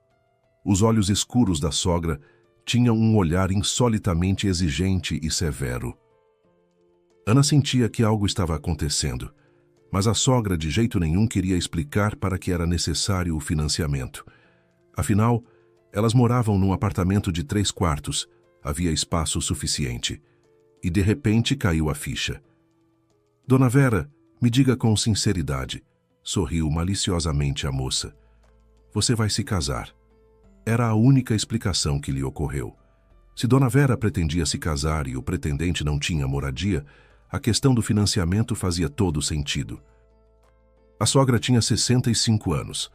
Os olhos escuros da sogra tinham um olhar insolitamente exigente e severo. Ana sentia que algo estava acontecendo, mas a sogra de jeito nenhum queria explicar para que era necessário o financiamento. Afinal, elas moravam num apartamento de 3 quartos, havia espaço suficiente. E de repente caiu a ficha. Dona Vera, me diga com sinceridade, sorriu maliciosamente a moça. Você vai se casar. Era a única explicação que lhe ocorreu. Se Dona Vera pretendia se casar e o pretendente não tinha moradia, a questão do financiamento fazia todo sentido. A sogra tinha 65 anos.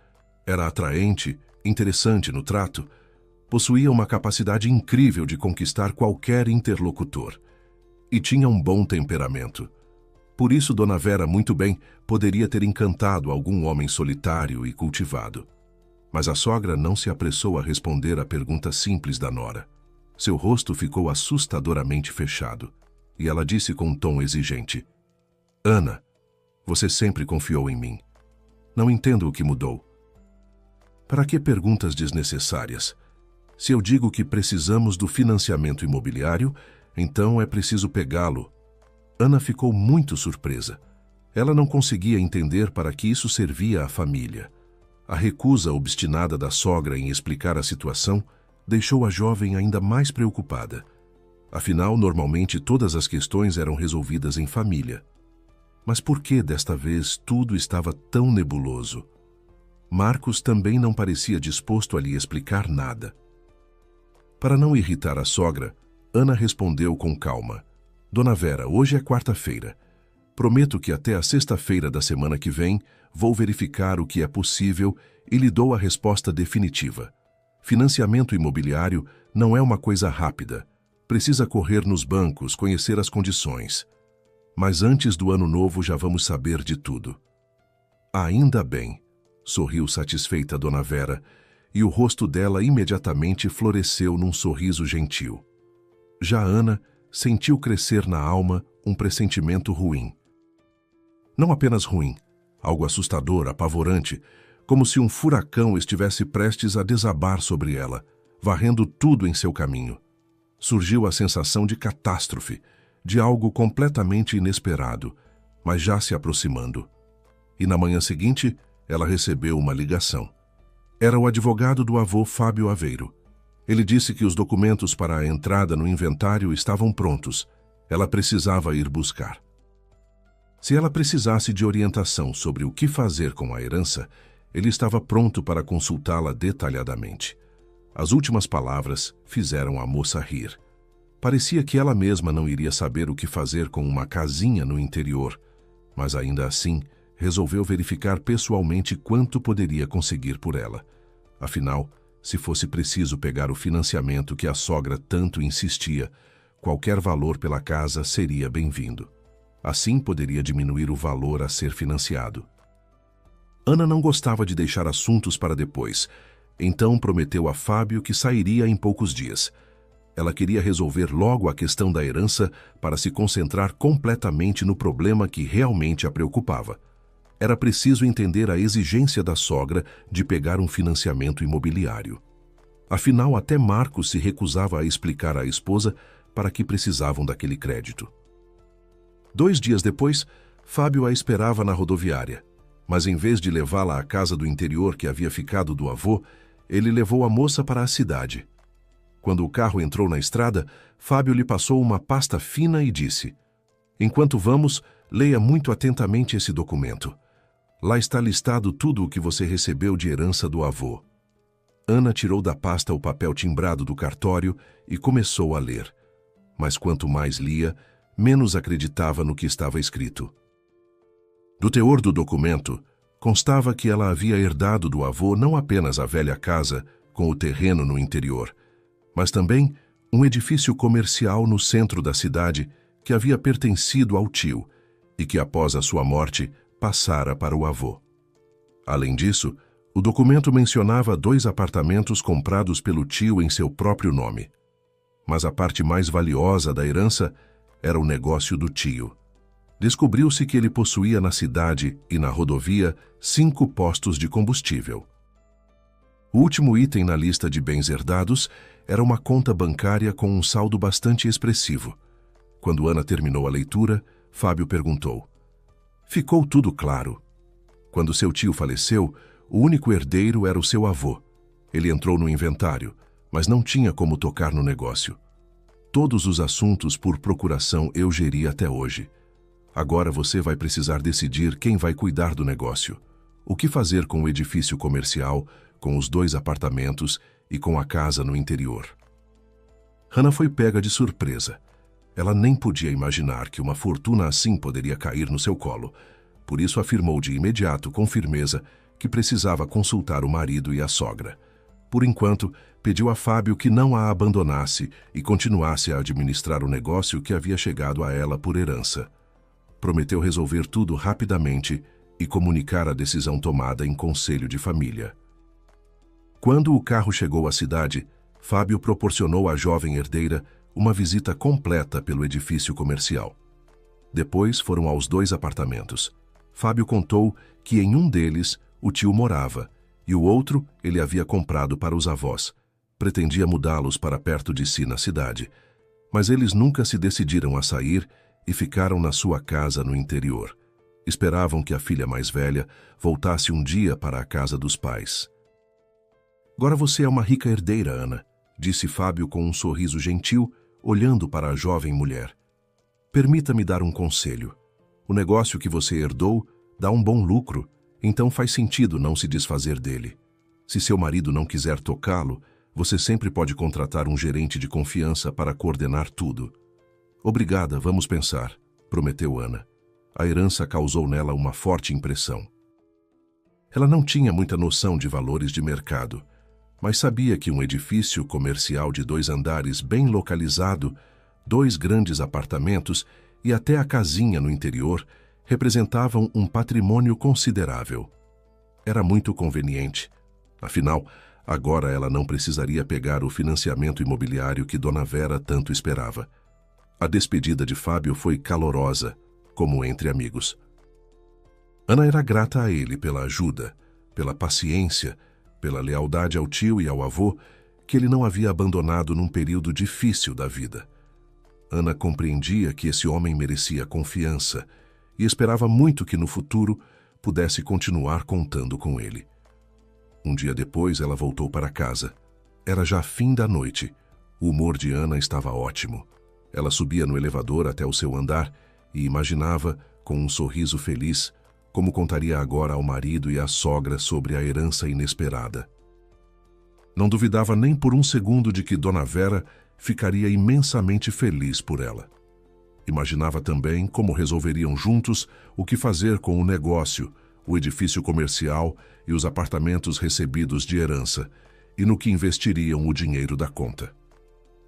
Era atraente, interessante no trato, possuía uma capacidade incrível de conquistar qualquer interlocutor e tinha um bom temperamento. Por isso, Dona Vera, muito bem, poderia ter encantado algum homem solitário e cultivado. Mas a sogra não se apressou a responder à pergunta simples da nora. Seu rosto ficou assustadoramente fechado, e ela disse com um tom exigente: Ana, você sempre confiou em mim. Não entendo o que mudou. Para que perguntas desnecessárias? Se eu digo que precisamos do financiamento imobiliário, então é preciso pegá-lo. Ana ficou muito surpresa. Ela não conseguia entender para que isso servia à família. A recusa obstinada da sogra em explicar a situação deixou a jovem ainda mais preocupada. Afinal, normalmente todas as questões eram resolvidas em família. Mas por que desta vez tudo estava tão nebuloso? Marcos também não parecia disposto a lhe explicar nada. Para não irritar a sogra, Ana respondeu com calma: Dona Vera, hoje é quarta-feira. Prometo que até a sexta-feira da semana que vem vou verificar o que é possível e lhe dou a resposta definitiva. Financiamento imobiliário não é uma coisa rápida. Precisa correr nos bancos, conhecer as condições. Mas antes do ano novo já vamos saber de tudo. Ainda bem, sorriu satisfeita Dona Vera, e o rosto dela imediatamente floresceu num sorriso gentil. Já Ana sentiu crescer na alma um pressentimento ruim. Não apenas ruim, algo assustador, apavorante, como se um furacão estivesse prestes a desabar sobre ela, varrendo tudo em seu caminho. Surgiu a sensação de catástrofe, de algo completamente inesperado, mas já se aproximando. E na manhã seguinte, ela recebeu uma ligação. Era o advogado do avô Fábio Aveiro. Ele disse que os documentos para a entrada no inventário estavam prontos. Ela precisava ir buscar. Se ela precisasse de orientação sobre o que fazer com a herança, ele estava pronto para consultá-la detalhadamente. As últimas palavras fizeram a moça rir. Parecia que ela mesma não iria saber o que fazer com uma casinha no interior, mas ainda assim resolveu verificar pessoalmente quanto poderia conseguir por ela. Afinal, se fosse preciso pegar o financiamento que a sogra tanto insistia, qualquer valor pela casa seria bem-vindo. Assim poderia diminuir o valor a ser financiado. Ana não gostava de deixar assuntos para depois, então prometeu a Fábio que sairia em poucos dias. Ela queria resolver logo a questão da herança para se concentrar completamente no problema que realmente a preocupava. Era preciso entender a exigência da sogra de pegar um financiamento imobiliário. Afinal, até Marcos se recusava a explicar à esposa para que precisavam daquele crédito. 2 dias depois, Fábio a esperava na rodoviária, mas em vez de levá-la à casa do interior que havia ficado do avô, ele levou a moça para a cidade. Quando o carro entrou na estrada, Fábio lhe passou uma pasta fina e disse: Enquanto vamos, leia muito atentamente esse documento. Lá está listado tudo o que você recebeu de herança do avô. Ana tirou da pasta o papel timbrado do cartório e começou a ler. Mas quanto mais lia, menos acreditava no que estava escrito. Do teor do documento, constava que ela havia herdado do avô não apenas a velha casa, com o terreno no interior, mas também um edifício comercial no centro da cidade que havia pertencido ao tio e que, após a sua morte, passara para o avô. Além disso, o documento mencionava 2 apartamentos comprados pelo tio em seu próprio nome. Mas a parte mais valiosa da herança era o negócio do tio. Descobriu-se que ele possuía na cidade e na rodovia 5 postos de combustível. O último item na lista de bens herdados era uma conta bancária com um saldo bastante expressivo. Quando Ana terminou a leitura, Fábio perguntou: "Ficou tudo claro?" Quando seu tio faleceu, o único herdeiro era o seu avô. Ele entrou no inventário, mas não tinha como tocar no negócio. Todos os assuntos por procuração eu geri até hoje. Agora você vai precisar decidir quem vai cuidar do negócio. O que fazer com o edifício comercial, com os 2 apartamentos e com a casa no interior. Hannah foi pega de surpresa. Ela nem podia imaginar que uma fortuna assim poderia cair no seu colo. Por isso afirmou de imediato, com firmeza, que precisava consultar o marido e a sogra. Por enquanto, pediu a Fábio que não a abandonasse e continuasse a administrar o negócio que havia chegado a ela por herança. Prometeu resolver tudo rapidamente e comunicar a decisão tomada em conselho de família. Quando o carro chegou à cidade, Fábio proporcionou à jovem herdeira uma visita completa pelo edifício comercial. Depois foram aos 2 apartamentos. Fábio contou que em um deles o tio morava e o outro ele havia comprado para os avós. Pretendia mudá-los para perto de si na cidade, mas eles nunca se decidiram a sair e ficaram na sua casa no interior. Esperavam que a filha mais velha voltasse um dia para a casa dos pais. "Agora você é uma rica herdeira, Ana", disse Fábio com um sorriso gentil, olhando para a jovem mulher. "Permita-me dar um conselho. O negócio que você herdou dá um bom lucro, então faz sentido não se desfazer dele. Se seu marido não quiser tocá-lo, você sempre pode contratar um gerente de confiança para coordenar tudo." "Obrigada, vamos pensar", prometeu Ana. A herança causou nela uma forte impressão. Ela não tinha muita noção de valores de mercado, mas sabia que um edifício comercial de 2 andares bem localizado, 2 grandes apartamentos e até a casinha no interior representavam um patrimônio considerável. Era muito conveniente. Afinal, agora ela não precisaria pegar o financiamento imobiliário que Dona Vera tanto esperava. A despedida de Fábio foi calorosa, como entre amigos. Ana era grata a ele pela ajuda, pela paciência, pela lealdade ao tio e ao avô, que ele não havia abandonado num período difícil da vida. Ana compreendia que esse homem merecia confiança e esperava muito que no futuro pudesse continuar contando com ele. Um dia depois ela voltou para casa. Era já fim da noite. O humor de Ana estava ótimo. Ela subia no elevador até o seu andar e imaginava, com um sorriso feliz, como contaria agora ao marido e à sogra sobre a herança inesperada. Não duvidava nem por um segundo de que Dona Vera ficaria imensamente feliz por ela. Imaginava também como resolveriam juntos o que fazer com o negócio, o edifício comercial e os apartamentos recebidos de herança, e no que investiriam o dinheiro da conta.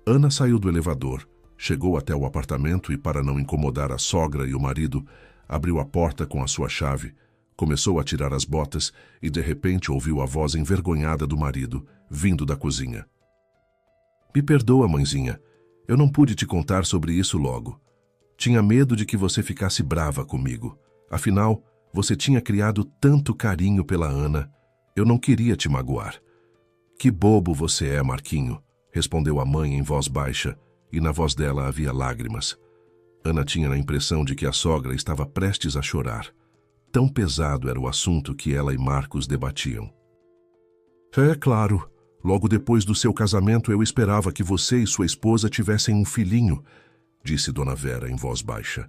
Ana saiu do elevador, chegou até o apartamento e, para não incomodar a sogra e o marido, abriu a porta com a sua chave, começou a tirar as botas e, de repente, ouviu a voz envergonhada do marido, vindo da cozinha. "Me perdoa, mãezinha. Eu não pude te contar sobre isso logo. Tinha medo de que você ficasse brava comigo. Afinal, você tinha criado tanto carinho pela Ana. Eu não queria te magoar." "Que bobo você é, Marquinho", respondeu a mãe em voz baixa, e na voz dela havia lágrimas. Ana tinha a impressão de que a sogra estava prestes a chorar. Tão pesado era o assunto que ela e Marcos debatiam. "É claro, logo depois do seu casamento eu esperava que você e sua esposa tivessem um filhinho", disse Dona Vera em voz baixa.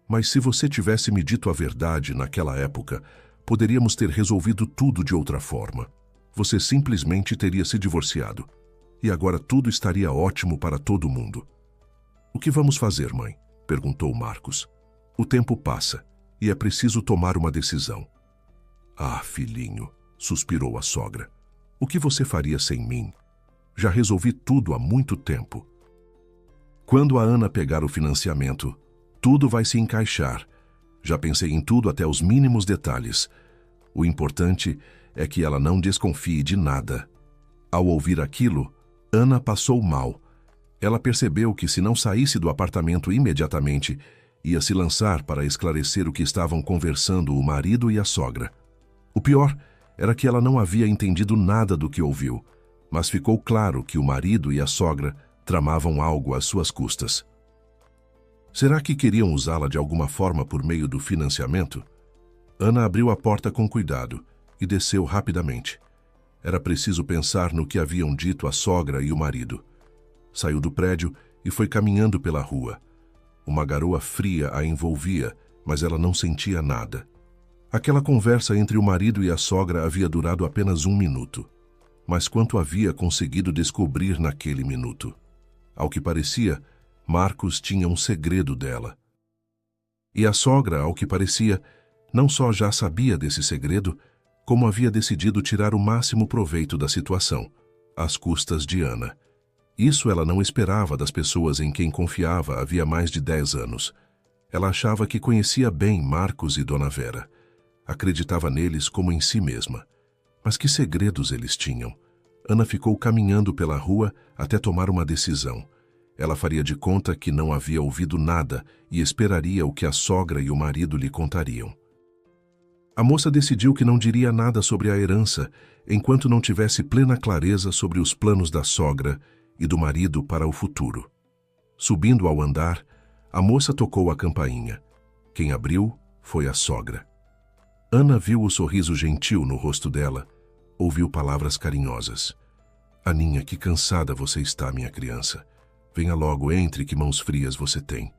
"Mas se você tivesse me dito a verdade naquela época, poderíamos ter resolvido tudo de outra forma. Você simplesmente teria se divorciado. E agora tudo estaria ótimo para todo mundo." "O que vamos fazer, mãe?" perguntou Marcos. "O tempo passa e é preciso tomar uma decisão." "Ah, filhinho", suspirou a sogra. "O que você faria sem mim? Já resolvi tudo há muito tempo." "Quando a Ana pegar o financiamento, tudo vai se encaixar. Já pensei em tudo até os mínimos detalhes. O importante é que ela não desconfie de nada." Ao ouvir aquilo, Ana passou mal. Ela percebeu que, se não saísse do apartamento imediatamente, ia se lançar para esclarecer o que estavam conversando o marido e a sogra. O pior era que ela não havia entendido nada do que ouviu, mas ficou claro que o marido e a sogra tramavam algo às suas custas. Será que queriam usá-la de alguma forma por meio do financiamento? Ana abriu a porta com cuidado e desceu rapidamente. Era preciso pensar no que haviam dito a sogra e o marido. Saiu do prédio e foi caminhando pela rua. Uma garoa fria a envolvia, mas ela não sentia nada. Aquela conversa entre o marido e a sogra havia durado apenas 1 minuto. Mas quanto havia conseguido descobrir naquele minuto? Ao que parecia, Marcos tinha um segredo dela. E a sogra, ao que parecia, não só já sabia desse segredo, como havia decidido tirar o máximo proveito da situação, às custas de Ana. Isso ela não esperava das pessoas em quem confiava havia mais de 10 anos. Ela achava que conhecia bem Marcos e Dona Vera. Acreditava neles como em si mesma. Mas que segredos eles tinham? Ana ficou caminhando pela rua até tomar uma decisão. Ela faria de conta que não havia ouvido nada e esperaria o que a sogra e o marido lhe contariam. A moça decidiu que não diria nada sobre a herança enquanto não tivesse plena clareza sobre os planos da sogra e do marido para o futuro. Subindo ao andar, a moça tocou a campainha. Quem abriu foi a sogra. Ana viu o sorriso gentil no rosto dela, ouviu palavras carinhosas. Aninha, que cansada você está, minha criança. Venha logo, entre, que mãos frias você tem.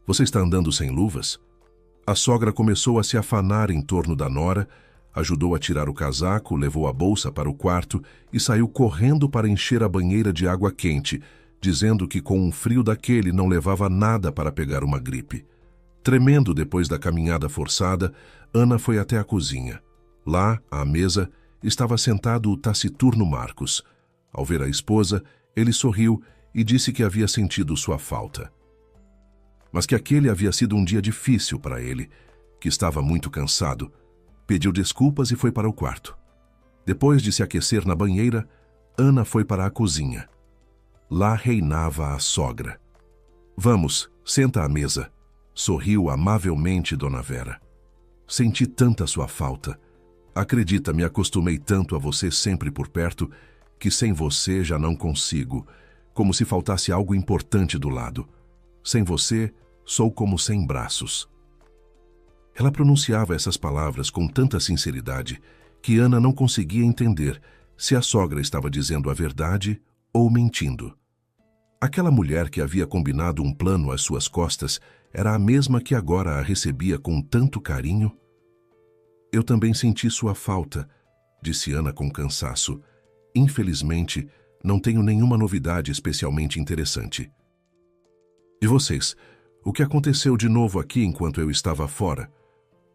Você está andando sem luvas? A sogra começou a se afanar em torno da nora, ajudou a tirar o casaco, levou a bolsa para o quarto e saiu correndo para encher a banheira de água quente, dizendo que com um frio daquele não levava nada para pegar uma gripe. Tremendo depois da caminhada forçada, Ana foi até a cozinha. Lá, à mesa, estava sentado o taciturno Marcos. Ao ver a esposa, ele sorriu e disse que havia sentido sua falta. Mas que aquele havia sido um dia difícil para ele, que estava muito cansado. Pediu desculpas e foi para o quarto. Depois de se aquecer na banheira, Ana foi para a cozinha. Lá reinava a sogra. Vamos, senta à mesa. Sorriu amavelmente Dona Vera. Senti tanta sua falta. Acredita, me acostumei tanto a você sempre por perto, que sem você já não consigo, como se faltasse algo importante do lado. Sem você, sou como sem braços. Ela pronunciava essas palavras com tanta sinceridade que Ana não conseguia entender se a sogra estava dizendo a verdade ou mentindo. Aquela mulher que havia combinado um plano às suas costas era a mesma que agora a recebia com tanto carinho? Eu também senti sua falta, disse Ana com cansaço. Infelizmente, não tenho nenhuma novidade especialmente interessante. E vocês? O que aconteceu de novo aqui enquanto eu estava fora?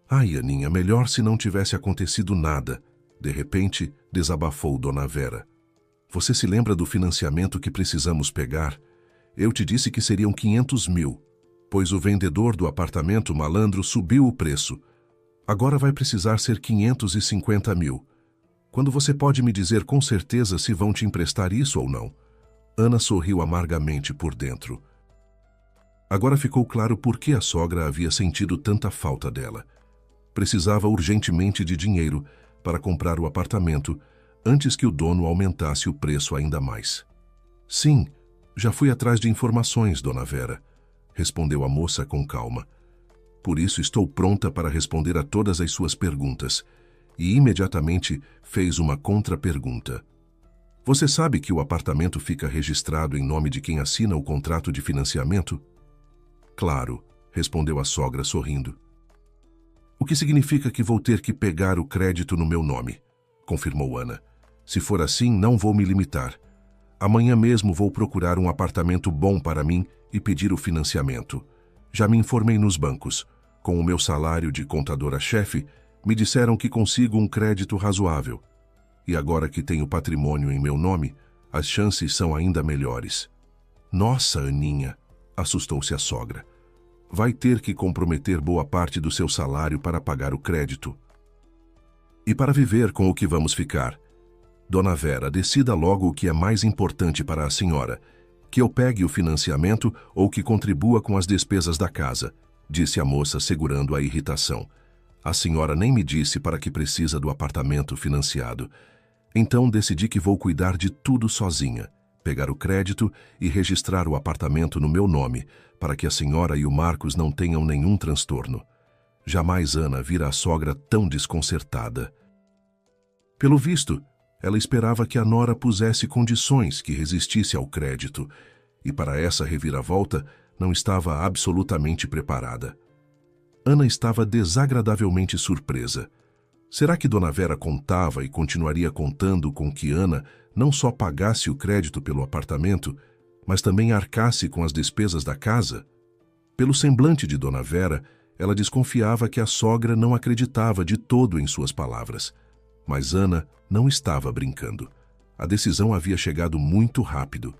Ai, Aninha, melhor se não tivesse acontecido nada. De repente, desabafou Dona Vera. Você se lembra do financiamento que precisamos pegar? Eu te disse que seriam 500 mil, pois o vendedor do apartamento malandro subiu o preço. Agora vai precisar ser 550 mil. Quando você pode me dizer com certeza se vão te emprestar isso ou não? Ana sorriu amargamente por dentro. Agora ficou claro por que a sogra havia sentido tanta falta dela. Precisava urgentemente de dinheiro para comprar o apartamento antes que o dono aumentasse o preço ainda mais. Sim, já fui atrás de informações, Dona Vera, respondeu a moça com calma. Por isso estou pronta para responder a todas as suas perguntas. E imediatamente fez uma contrapergunta. Você sabe que o apartamento fica registrado em nome de quem assina o contrato de financiamento? Claro, respondeu a sogra sorrindo. O que significa que vou ter que pegar o crédito no meu nome, confirmou Ana. Se for assim, não vou me limitar. Amanhã mesmo vou procurar um apartamento bom para mim e pedir o financiamento. Já me informei nos bancos. Com o meu salário de contadora-chefe, me disseram que consigo um crédito razoável. E agora que tenho patrimônio em meu nome, as chances são ainda melhores. Nossa, Aninha, assustou-se a sogra. Vai ter que comprometer boa parte do seu salário para pagar o crédito. E para viver com o que vamos ficar? Dona Vera, decida logo o que é mais importante para a senhora. Que eu pegue o financiamento ou que contribua com as despesas da casa, disse a moça, segurando a irritação. A senhora nem me disse para que precisa do apartamento financiado. Então decidi que vou cuidar de tudo sozinha, pegar o crédito e registrar o apartamento no meu nome, para que a senhora e o Marcos não tenham nenhum transtorno. Jamais Ana vira a sogra tão desconcertada. Pelo visto, ela esperava que a nora pusesse condições que resistisse ao crédito, e para essa reviravolta não estava absolutamente preparada. Ana estava desagradavelmente surpresa. Será que Dona Vera contava e continuaria contando com que Ana não só pagasse o crédito pelo apartamento, mas também arcasse com as despesas da casa? Pelo semblante de Dona Vera, ela desconfiava que a sogra não acreditava de todo em suas palavras. Mas Ana não estava brincando. A decisão havia chegado muito rápido.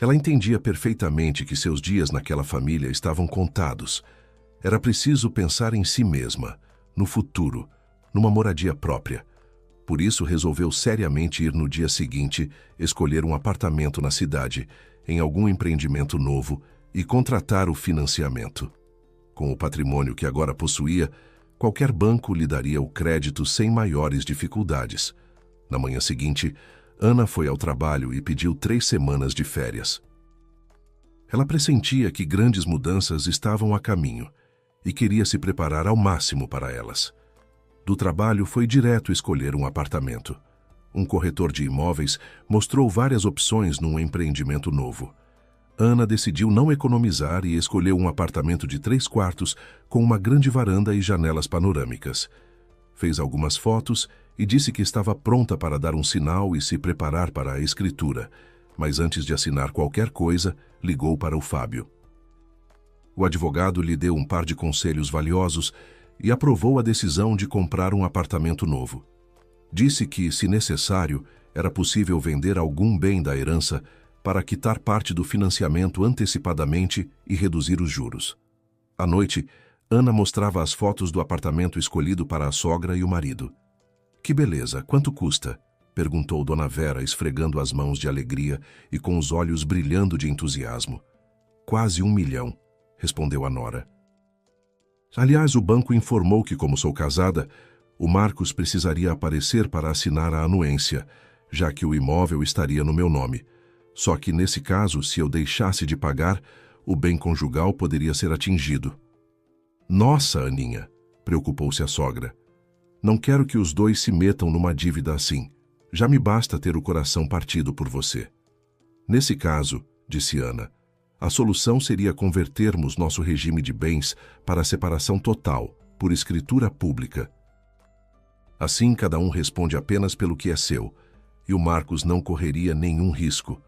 Ela entendia perfeitamente que seus dias naquela família estavam contados. Era preciso pensar em si mesma, no futuro, numa moradia própria. Por isso resolveu seriamente ir no dia seguinte, escolher um apartamento na cidade, em algum empreendimento novo, e contratar o financiamento. Com o patrimônio que agora possuía, qualquer banco lhe daria o crédito sem maiores dificuldades. Na manhã seguinte, Ana foi ao trabalho e pediu 3 semanas de férias. Ela pressentia que grandes mudanças estavam a caminho e queria se preparar ao máximo para elas. Do trabalho foi direto escolher um apartamento. Um corretor de imóveis mostrou várias opções num empreendimento novo. Ana decidiu não economizar e escolheu um apartamento de 3 quartos com uma grande varanda e janelas panorâmicas. Fez algumas fotos e disse que estava pronta para dar um sinal e se preparar para a escritura, mas antes de assinar qualquer coisa, ligou para o Fábio. O advogado lhe deu um par de conselhos valiosos e aprovou a decisão de comprar um apartamento novo. Disse que, se necessário, era possível vender algum bem da herança para quitar parte do financiamento antecipadamente e reduzir os juros. À noite, Ana mostrava as fotos do apartamento escolhido para a sogra e o marido. "Que beleza, quanto custa?" perguntou Dona Vera, esfregando as mãos de alegria e com os olhos brilhando de entusiasmo. "Quase 1 milhão", respondeu a nora. Aliás, o banco informou que, como sou casada, o Marcos precisaria aparecer para assinar a anuência, já que o imóvel estaria no meu nome. Só que, nesse caso, se eu deixasse de pagar, o bem conjugal poderia ser atingido. "Nossa, Aninha", preocupou-se a sogra. "Não quero que os dois se metam numa dívida assim. Já me basta ter o coração partido por você." "Nesse caso", disse Ana, "a solução seria convertermos nosso regime de bens para a separação total, por escritura pública. Assim, cada um responde apenas pelo que é seu, e o Marcos não correria nenhum risco."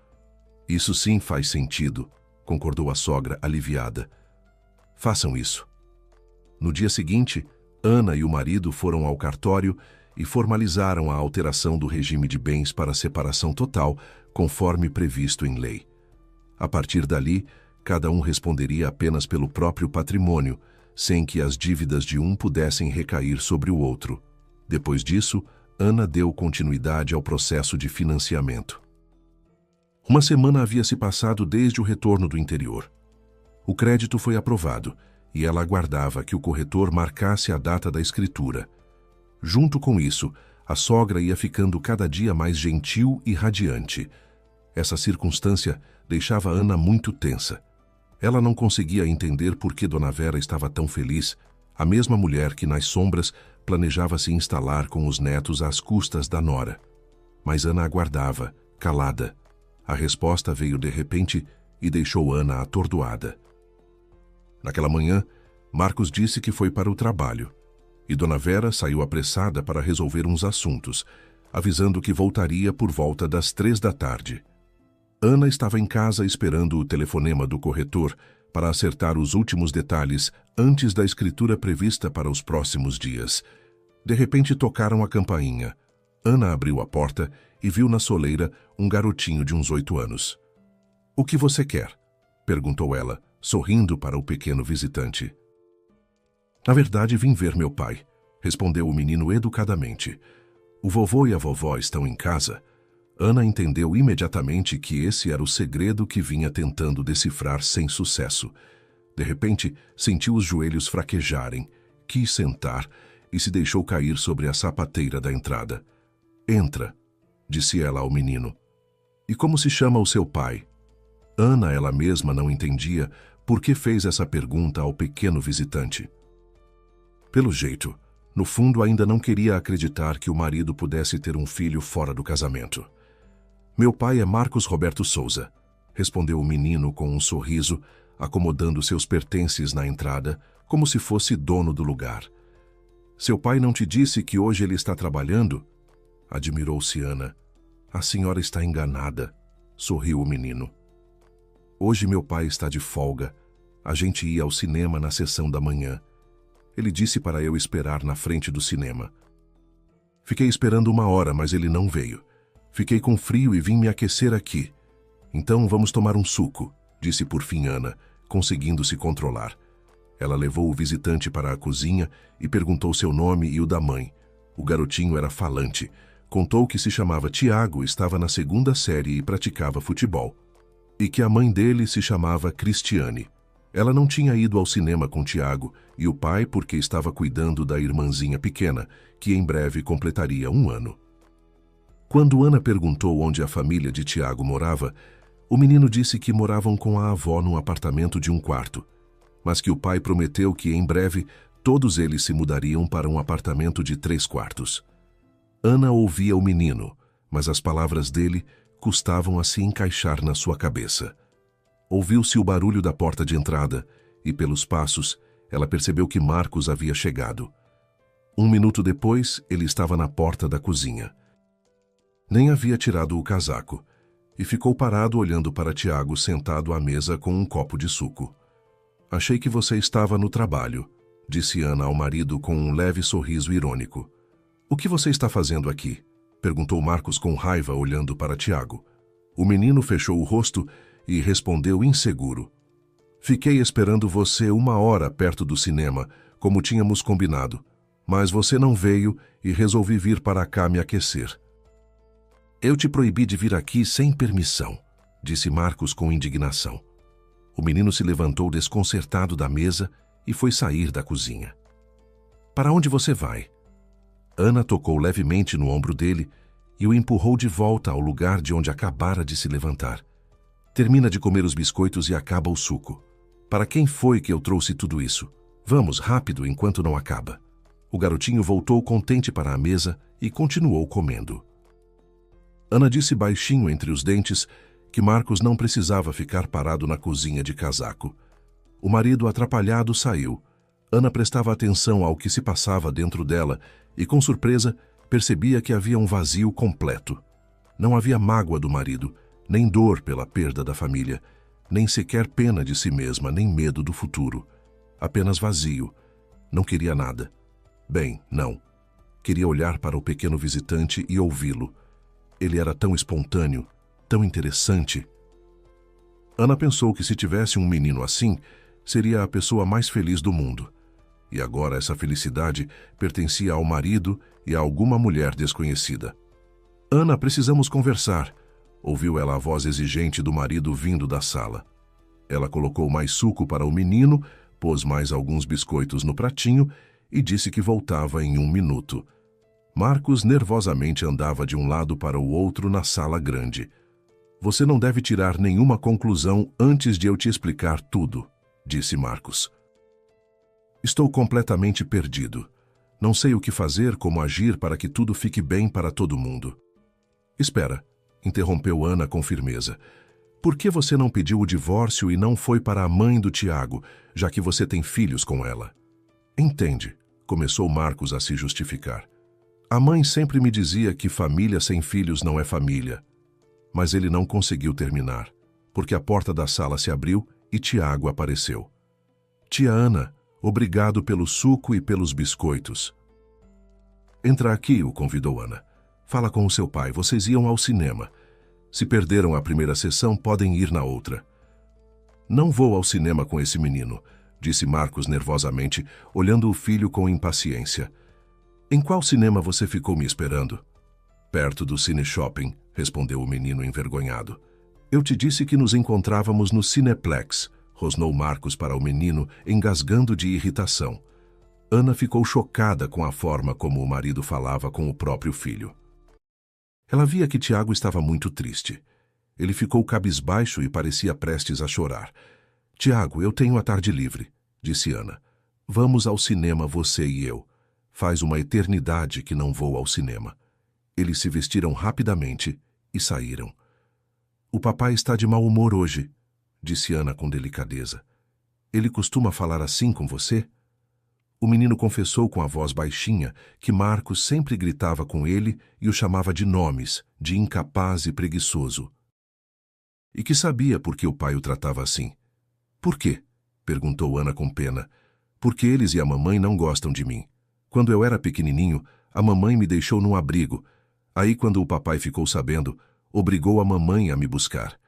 "Isso sim faz sentido", concordou a sogra, aliviada. "Façam isso." No dia seguinte, Ana e o marido foram ao cartório e formalizaram a alteração do regime de bens para a separação total, conforme previsto em lei. A partir dali, cada um responderia apenas pelo próprio patrimônio, sem que as dívidas de um pudessem recair sobre o outro. Depois disso, Ana deu continuidade ao processo de financiamento. Uma semana havia se passado desde o retorno do interior. O crédito foi aprovado e ela aguardava que o corretor marcasse a data da escritura. Junto com isso, a sogra ia ficando cada dia mais gentil e radiante. Essa circunstância deixava Ana muito tensa. Ela não conseguia entender por que Dona Vera estava tão feliz, a mesma mulher que nas sombras planejava se instalar com os netos às custas da nora. Mas Ana aguardava, calada. A resposta veio de repente e deixou Ana atordoada. Naquela manhã, Marcos disse que foi para o trabalho, e Dona Vera saiu apressada para resolver uns assuntos, avisando que voltaria por volta das 3 da tarde. Ana estava em casa esperando o telefonema do corretor para acertar os últimos detalhes antes da escritura prevista para os próximos dias. De repente tocaram a campainha. Ana abriu a porta e viu na soleira um garotinho de uns 8 anos. "O que você quer?" perguntou ela, sorrindo para o pequeno visitante. "Na verdade, vim ver meu pai", respondeu o menino educadamente. "O vovô e a vovó estão em casa?" Ana entendeu imediatamente que esse era o segredo que vinha tentando decifrar sem sucesso. De repente, sentiu os joelhos fraquejarem, quis sentar e se deixou cair sobre a sapateira da entrada. "Entra", disse ela ao menino. "E como se chama o seu pai?" Ana, ela mesma, não entendia por que fez essa pergunta ao pequeno visitante. Pelo jeito, no fundo ainda não queria acreditar que o marido pudesse ter um filho fora do casamento. "Meu pai é Marcos Roberto Souza", respondeu o menino com um sorriso, acomodando seus pertences na entrada, como se fosse dono do lugar. "Seu pai não te disse que hoje ele está trabalhando?" Admirou-se Ana. "A senhora está enganada", sorriu o menino. "Hoje meu pai está de folga. A gente ia ao cinema na sessão da manhã. Ele disse para eu esperar na frente do cinema. Fiquei esperando 1 hora, mas ele não veio. Fiquei com frio e vim me aquecer aqui. Então vamos tomar um suco", disse por fim Ana, conseguindo se controlar. Ela levou o visitante para a cozinha e perguntou seu nome e o da mãe. O garotinho era falante. Contou que se chamava Tiago, estava na 2ª série e praticava futebol. E que a mãe dele se chamava Cristiane. Ela não tinha ido ao cinema com Tiago e o pai porque estava cuidando da irmãzinha pequena, que em breve completaria 1 ano. Quando Ana perguntou onde a família de Tiago morava, o menino disse que moravam com a avó num apartamento de 1 quarto, mas que o pai prometeu que em breve todos eles se mudariam para um apartamento de 3 quartos. Ana ouvia o menino, mas as palavras dele custavam a se encaixar na sua cabeça. Ouviu-se o barulho da porta de entrada e, pelos passos, ela percebeu que Marcos havia chegado. 1 minuto depois, ele estava na porta da cozinha. Nem havia tirado o casaco e ficou parado olhando para Tiago sentado à mesa com um copo de suco. "Achei que você estava no trabalho", disse Ana ao marido com um leve sorriso irônico. "O que você está fazendo aqui?" perguntou Marcos com raiva olhando para Tiago. O menino fechou o rosto e respondeu inseguro. "Fiquei esperando você 1 hora perto do cinema, como tínhamos combinado, mas você não veio e resolvi vir para cá me aquecer." "Eu te proibi de vir aqui sem permissão", disse Marcos com indignação. O menino se levantou desconcertado da mesa e foi sair da cozinha. "Para onde você vai?" Ana tocou levemente no ombro dele e o empurrou de volta ao lugar de onde acabara de se levantar. "Termina de comer os biscoitos e acaba o suco. Para quem foi que eu trouxe tudo isso? Vamos, rápido, enquanto não acaba." O garotinho voltou contente para a mesa e continuou comendo. Ana disse baixinho entre os dentes que Marcos não precisava ficar parado na cozinha de casaco. O marido, atrapalhado, saiu. Ana prestava atenção ao que se passava dentro dela e, com surpresa, percebia que havia um vazio completo. Não havia mágoa do marido, nem dor pela perda da família, nem sequer pena de si mesma, nem medo do futuro. Apenas vazio. Não queria nada. Bem, não. Queria olhar para o pequeno visitante e ouvi-lo. Ele era tão espontâneo, tão interessante. Ana pensou que se tivesse um menino assim, seria a pessoa mais feliz do mundo. E agora essa felicidade pertencia ao marido e a alguma mulher desconhecida. "Ana, precisamos conversar", ouviu ela a voz exigente do marido vindo da sala. Ela colocou mais suco para o menino, pôs mais alguns biscoitos no pratinho e disse que voltava em 1 minuto. Marcos nervosamente andava de um lado para o outro na sala grande. "Você não deve tirar nenhuma conclusão antes de eu te explicar tudo", disse Marcos. "Estou completamente perdido. Não sei o que fazer, como agir para que tudo fique bem para todo mundo." "Espera", interrompeu Ana com firmeza. "Por que você não pediu o divórcio e não foi para a mãe do Tiago, já que você tem filhos com ela?" "Entende", começou Marcos a se justificar. "A mãe sempre me dizia que família sem filhos não é família." Mas ele não conseguiu terminar, porque a porta da sala se abriu e Tiago apareceu. "Tia Ana, obrigado pelo suco e pelos biscoitos." "Entra aqui", o convidou Ana. "Fala com o seu pai, vocês iam ao cinema. Se perderam a primeira sessão, podem ir na outra." "Não vou ao cinema com esse menino", disse Marcos nervosamente, olhando o filho com impaciência. "Em qual cinema você ficou me esperando?" Perto do Cine Shopping, respondeu o menino envergonhado. Eu te disse que nos encontrávamos no Cineplex, rosnou Marcos para o menino, engasgando de irritação. Ana ficou chocada com a forma como o marido falava com o próprio filho. Ela via que Tiago estava muito triste. Ele ficou cabisbaixo e parecia prestes a chorar. Tiago, eu tenho a tarde livre, disse Ana. Vamos ao cinema, você e eu. Faz uma eternidade que não vou ao cinema. Eles se vestiram rapidamente e saíram. O papai está de mau humor hoje, disse Ana com delicadeza. Ele costuma falar assim com você? O menino confessou com a voz baixinha que Marcos sempre gritava com ele e o chamava de nomes, de incapaz e preguiçoso. E que sabia por que o pai o tratava assim. Por quê? Perguntou Ana com pena. Porque eles e a mamãe não gostam de mim. Quando eu era pequenininho, a mamãe me deixou num abrigo. Aí, quando o papai ficou sabendo, obrigou a mamãe a me buscar.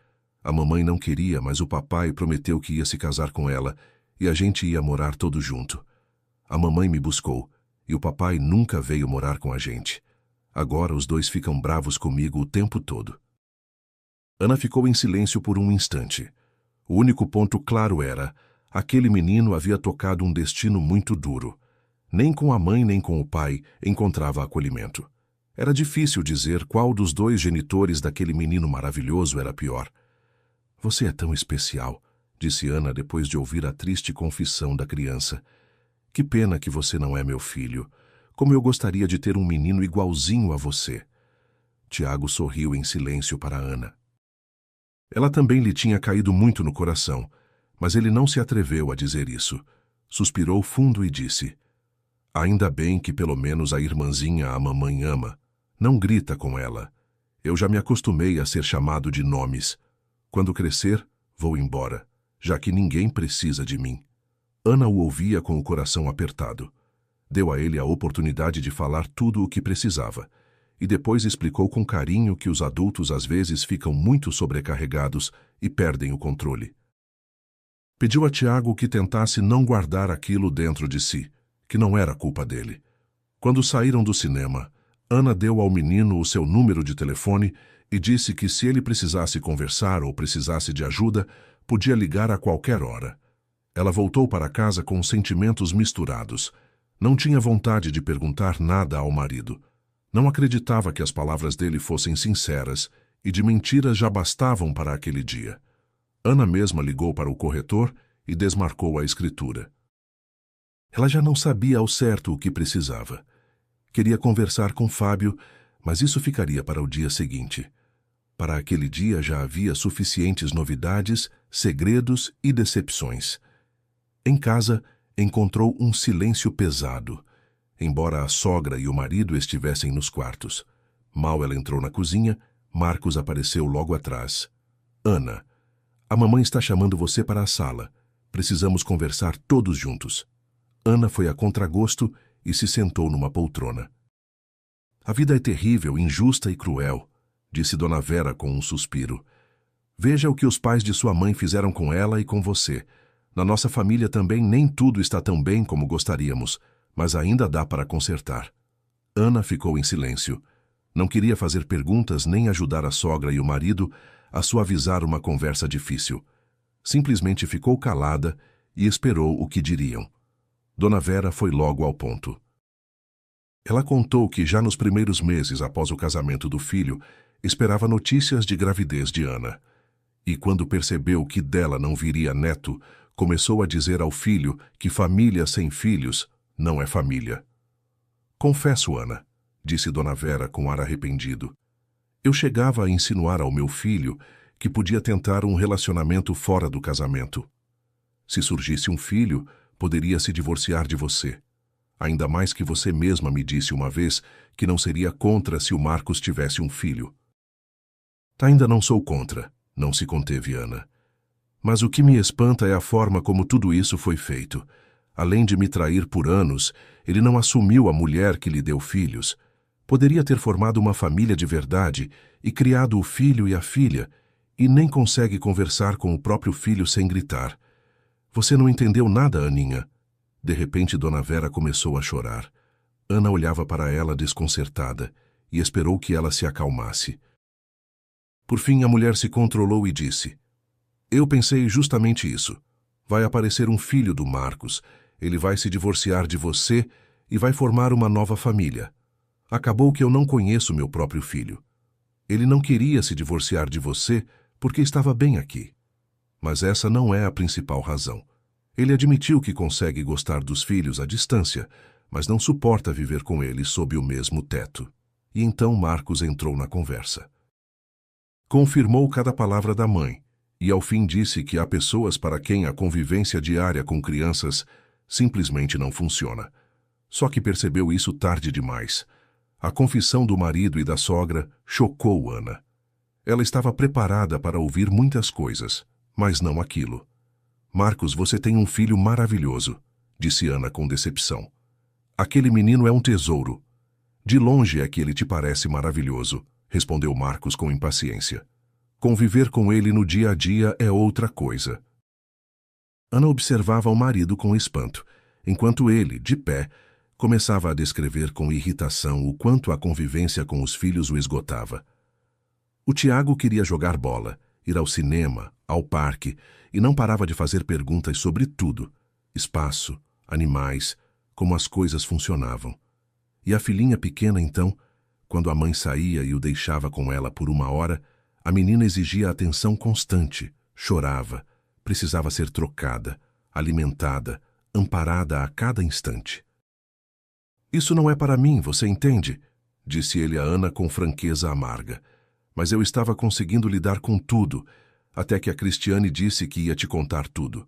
A mamãe não queria, mas o papai prometeu que ia se casar com ela e a gente ia morar todo junto. A mamãe me buscou e o papai nunca veio morar com a gente. Agora os dois ficam bravos comigo o tempo todo. Ana ficou em silêncio por um instante. O único ponto claro era: aquele menino havia tocado um destino muito duro. Nem com a mãe nem com o pai encontrava acolhimento. Era difícil dizer qual dos dois genitores daquele menino maravilhoso era pior. Você é tão especial, disse Ana depois de ouvir a triste confissão da criança. Que pena que você não é meu filho. Como eu gostaria de ter um menino igualzinho a você. Tiago sorriu em silêncio para Ana. Ela também lhe tinha caído muito no coração, mas ele não se atreveu a dizer isso. Suspirou fundo e disse: ainda bem que pelo menos a irmãzinha a mamãe ama. Não grita com ela. Eu já me acostumei a ser chamado de nomes. Quando crescer, vou embora, já que ninguém precisa de mim. Ana o ouvia com o coração apertado. Deu a ele a oportunidade de falar tudo o que precisava, e depois explicou com carinho que os adultos às vezes ficam muito sobrecarregados e perdem o controle. Pediu a Tiago que tentasse não guardar aquilo dentro de si, que não era culpa dele. Quando saíram do cinema, Ana deu ao menino o seu número de telefone e disse que se ele precisasse conversar ou precisasse de ajuda, podia ligar a qualquer hora. Ela voltou para casa com sentimentos misturados. Não tinha vontade de perguntar nada ao marido. Não acreditava que as palavras dele fossem sinceras e de mentiras já bastavam para aquele dia. Ana mesma ligou para o corretor e desmarcou a escritura. Ela já não sabia ao certo o que precisava. Queria conversar com Fábio, mas isso ficaria para o dia seguinte. Para aquele dia já havia suficientes novidades, segredos e decepções. Em casa, encontrou um silêncio pesado, embora a sogra e o marido estivessem nos quartos. Mal ela entrou na cozinha, Marcos apareceu logo atrás. Ana, a mamãe está chamando você para a sala. Precisamos conversar todos juntos. Ana foi a contragosto e se sentou numa poltrona. A vida é terrível, injusta e cruel, disse Dona Vera com um suspiro. Veja o que os pais de sua mãe fizeram com ela e com você. Na nossa família também nem tudo está tão bem como gostaríamos, mas ainda dá para consertar. Ana ficou em silêncio. Não queria fazer perguntas nem ajudar a sogra e o marido a suavizar uma conversa difícil. Simplesmente ficou calada e esperou o que diriam. Dona Vera foi logo ao ponto. Ela contou que já nos primeiros meses após o casamento do filho, esperava notícias de gravidez de Ana. E quando percebeu que dela não viria neto, começou a dizer ao filho que família sem filhos não é família. Confesso, Ana, disse Dona Vera com ar arrependido. Eu chegava a insinuar ao meu filho que podia tentar um relacionamento fora do casamento. Se surgisse um filho, poderia se divorciar de você. Ainda mais que você mesma me disse uma vez que não seria contra se o Marcos tivesse um filho. Ainda não sou contra, não se conteve Ana. Mas o que me espanta é a forma como tudo isso foi feito. Além de me trair por anos, ele não assumiu a mulher que lhe deu filhos. Poderia ter formado uma família de verdade e criado o filho e a filha, e nem consegue conversar com o próprio filho sem gritar. Você não entendeu nada, Aninha. De repente, Dona Vera começou a chorar. Ana olhava para ela desconcertada, e esperou que ela se acalmasse. Por fim, a mulher se controlou e disse: Eu pensei justamente isso. Vai aparecer um filho do Marcos, ele vai se divorciar de você e vai formar uma nova família. Acabou que eu não conheço meu próprio filho. Ele não queria se divorciar de você porque estava bem aqui. Mas essa não é a principal razão. Ele admitiu que consegue gostar dos filhos à distância, mas não suporta viver com eles sob o mesmo teto. E então Marcos entrou na conversa. Confirmou cada palavra da mãe, e ao fim disse que há pessoas para quem a convivência diária com crianças simplesmente não funciona. Só que percebeu isso tarde demais. A confissão do marido e da sogra chocou Ana. Ela estava preparada para ouvir muitas coisas, mas não aquilo. Marcos, você tem um filho maravilhoso, disse Ana com decepção. Aquele menino é um tesouro. De longe é que ele te parece maravilhoso, respondeu Marcos com impaciência. Conviver com ele no dia a dia é outra coisa. Ana observava o marido com espanto, enquanto ele, de pé, começava a descrever com irritação o quanto a convivência com os filhos o esgotava. O Tiago queria jogar bola, ir ao cinema, ao parque, e não parava de fazer perguntas sobre tudo: espaço, animais, como as coisas funcionavam. E a filhinha pequena, então, quando a mãe saía e o deixava com ela por 1 hora, a menina exigia atenção constante, chorava, precisava ser trocada, alimentada, amparada a cada instante. Isso não é para mim, você entende? Disse ele a Ana com franqueza amarga. Mas eu estava conseguindo lidar com tudo, até que a Cristiane disse que ia te contar tudo.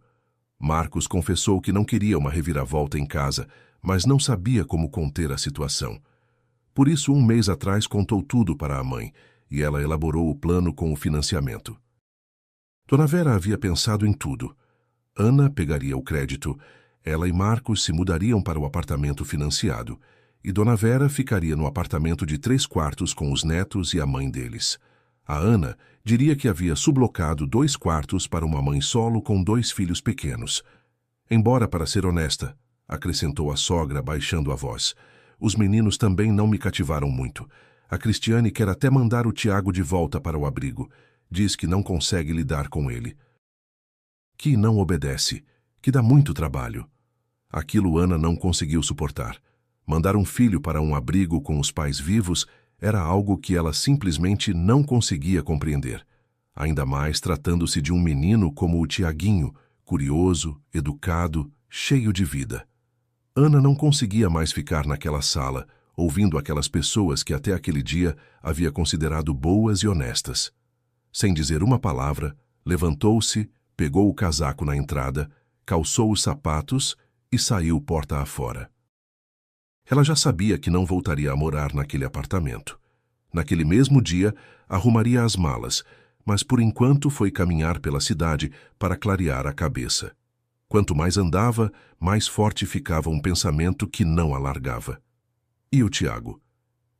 Marcos confessou que não queria uma reviravolta em casa, mas não sabia como conter a situação. Por isso, 1 mês atrás, contou tudo para a mãe, e ela elaborou o plano com o financiamento. Dona Vera havia pensado em tudo. Ana pegaria o crédito, ela e Marcos se mudariam para o apartamento financiado, e Dona Vera ficaria no apartamento de 3 quartos com os netos e a mãe deles. A Ana diria que havia sublocado 2 quartos para uma mãe solo com 2 filhos pequenos. Embora, para ser honesta, acrescentou a sogra, baixando a voz, os meninos também não me cativaram muito. A Cristiane quer até mandar o Tiago de volta para o abrigo. Diz que não consegue lidar com ele. Que não obedece, que dá muito trabalho. Aquilo Ana não conseguiu suportar. Mandar um filho para um abrigo com os pais vivos era algo que ela simplesmente não conseguia compreender. Ainda mais tratando-se de um menino como o Tiaguinho, curioso, educado, cheio de vida. Ana não conseguia mais ficar naquela sala, ouvindo aquelas pessoas que até aquele dia havia considerado boas e honestas. Sem dizer uma palavra, levantou-se, pegou o casaco na entrada, calçou os sapatos e saiu porta afora. Ela já sabia que não voltaria a morar naquele apartamento. Naquele mesmo dia, arrumaria as malas, mas por enquanto foi caminhar pela cidade para clarear a cabeça. Quanto mais andava, mais forte ficava um pensamento que não a largava. E o Tiago?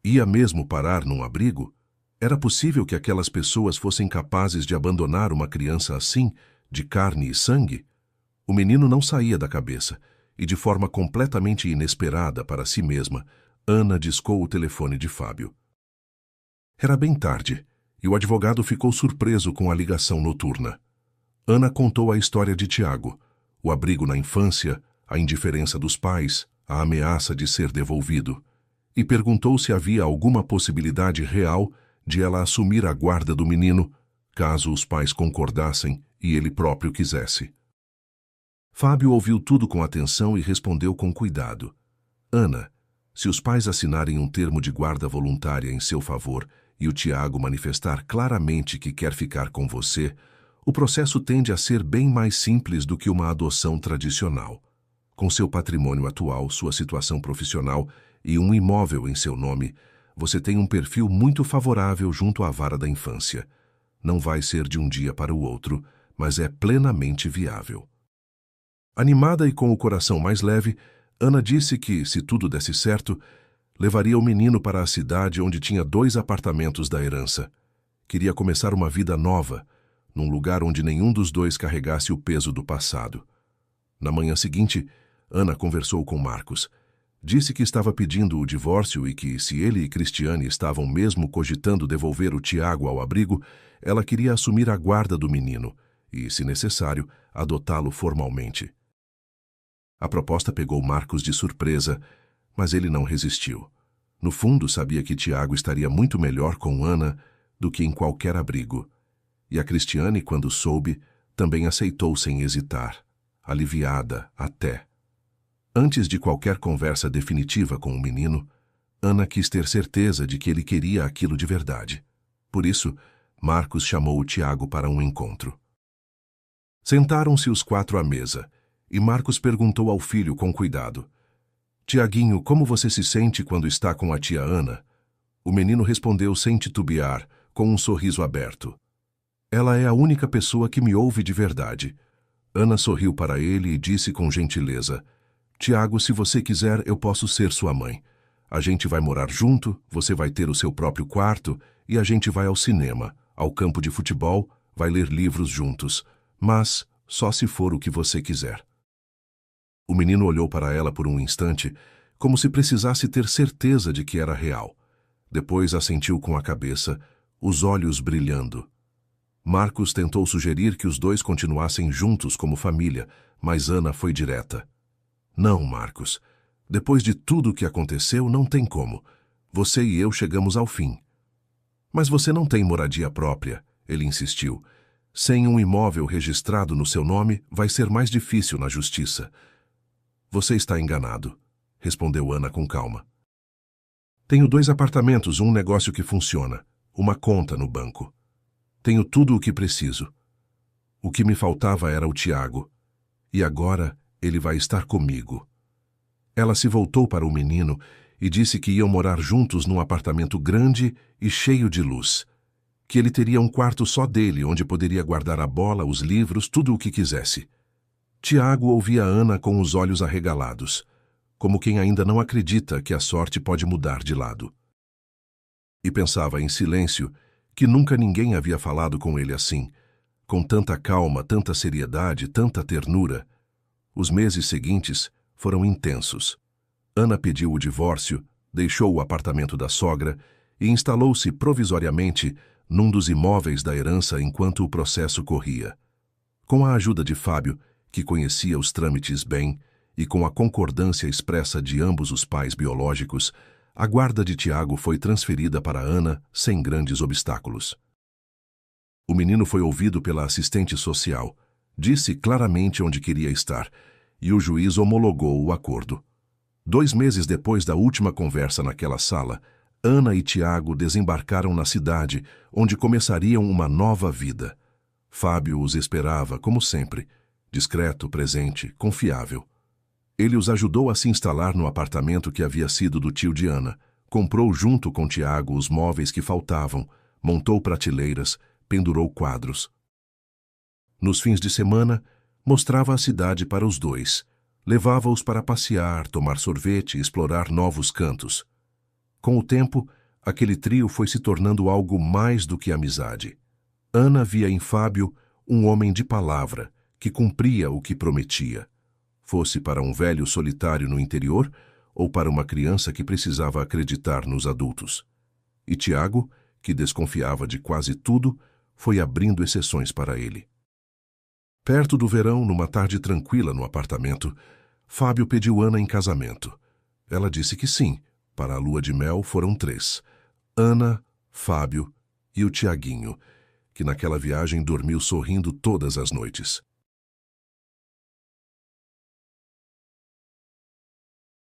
Ia mesmo parar num abrigo? Era possível que aquelas pessoas fossem capazes de abandonar uma criança assim, de carne e sangue? O menino não saía da cabeça, e de forma completamente inesperada para si mesma, Ana discou o telefone de Fábio. Era bem tarde, e o advogado ficou surpreso com a ligação noturna. Ana contou a história de Tiago, o abrigo na infância, a indiferença dos pais, a ameaça de ser devolvido, e perguntou se havia alguma possibilidade real de ela assumir a guarda do menino, caso os pais concordassem e ele próprio quisesse. Fábio ouviu tudo com atenção e respondeu com cuidado. Ana, se os pais assinarem um termo de guarda voluntária em seu favor e o Tiago manifestar claramente que quer ficar com você, o processo tende a ser bem mais simples do que uma adoção tradicional. Com seu patrimônio atual, sua situação profissional e um imóvel em seu nome, você tem um perfil muito favorável junto à vara da infância. Não vai ser de um dia para o outro, mas é plenamente viável. Animada e com o coração mais leve, Ana disse que, se tudo desse certo, levaria o menino para a cidade onde tinha 2 apartamentos da herança. Queria começar uma vida nova, num lugar onde nenhum dos 2 carregasse o peso do passado. Na manhã seguinte, Ana conversou com Marcos. Disse que estava pedindo o divórcio e que, se ele e Cristiane estavam mesmo cogitando devolver o Tiago ao abrigo, ela queria assumir a guarda do menino e, se necessário, adotá-lo formalmente. A proposta pegou Marcos de surpresa, mas ele não resistiu. No fundo, sabia que Tiago estaria muito melhor com Ana do que em qualquer abrigo. E a Cristiane, quando soube, também aceitou sem hesitar, aliviada até. Antes de qualquer conversa definitiva com o menino, Ana quis ter certeza de que ele queria aquilo de verdade. Por isso, Marcos chamou o Tiago para um encontro. Sentaram-se os quatro à mesa, e Marcos perguntou ao filho com cuidado: "Tiaguinho, como você se sente quando está com a tia Ana?" O menino respondeu sem titubear, com um sorriso aberto: "Ela é a única pessoa que me ouve de verdade." Ana sorriu para ele e disse com gentileza: "Tiago, se você quiser, eu posso ser sua mãe. A gente vai morar junto, você vai ter o seu próprio quarto e a gente vai ao cinema, ao campo de futebol, vai ler livros juntos. Mas só se for o que você quiser." O menino olhou para ela por um instante, como se precisasse ter certeza de que era real. Depois assentiu com a cabeça, os olhos brilhando. Marcos tentou sugerir que os dois continuassem juntos como família, mas Ana foi direta: "Não, Marcos. Depois de tudo o que aconteceu, não tem como. Você e eu chegamos ao fim." "Mas você não tem moradia própria", ele insistiu. "Sem um imóvel registrado no seu nome, vai ser mais difícil na justiça." "Você está enganado", respondeu Ana com calma. "Tenho 2 apartamentos, um negócio que funciona, uma conta no banco. Tenho tudo o que preciso. O que me faltava era o Tiago. E agora ele vai estar comigo." Ela se voltou para o menino e disse que iam morar juntos num apartamento grande e cheio de luz. Que ele teria um quarto só dele, onde poderia guardar a bola, os livros, tudo o que quisesse. Tiago ouvia Ana com os olhos arregalados, como quem ainda não acredita que a sorte pode mudar de lado. E pensava em silêncio que nunca ninguém havia falado com ele assim, com tanta calma, tanta seriedade, tanta ternura. Os meses seguintes foram intensos. Ana pediu o divórcio, deixou o apartamento da sogra e instalou-se provisoriamente num dos imóveis da herança enquanto o processo corria. Com a ajuda de Fábio, que conhecia os trâmites bem, e com a concordância expressa de ambos os pais biológicos, a guarda de Tiago foi transferida para Ana sem grandes obstáculos. O menino foi ouvido pela assistente social, disse claramente onde queria estar, e o juiz homologou o acordo. 2 meses depois da última conversa naquela sala, Ana e Tiago desembarcaram na cidade, onde começariam uma nova vida. Fábio os esperava, como sempre, discreto, presente, confiável. Ele os ajudou a se instalar no apartamento que havia sido do tio de Ana, comprou junto com Tiago os móveis que faltavam, montou prateleiras, pendurou quadros. Nos fins de semana, mostrava a cidade para os dois, levava-os para passear, tomar sorvete e explorar novos cantos. Com o tempo, aquele trio foi se tornando algo mais do que amizade. Ana via em Fábio um homem de palavra, que cumpria o que prometia, fosse para um velho solitário no interior ou para uma criança que precisava acreditar nos adultos. E Tiago, que desconfiava de quase tudo, foi abrindo exceções para ele. Perto do verão, numa tarde tranquila no apartamento, Fábio pediu Ana em casamento. Ela disse que sim. Para a lua de mel foram 3. Ana, Fábio e o Tiaguinho, que naquela viagem dormiu sorrindo todas as noites.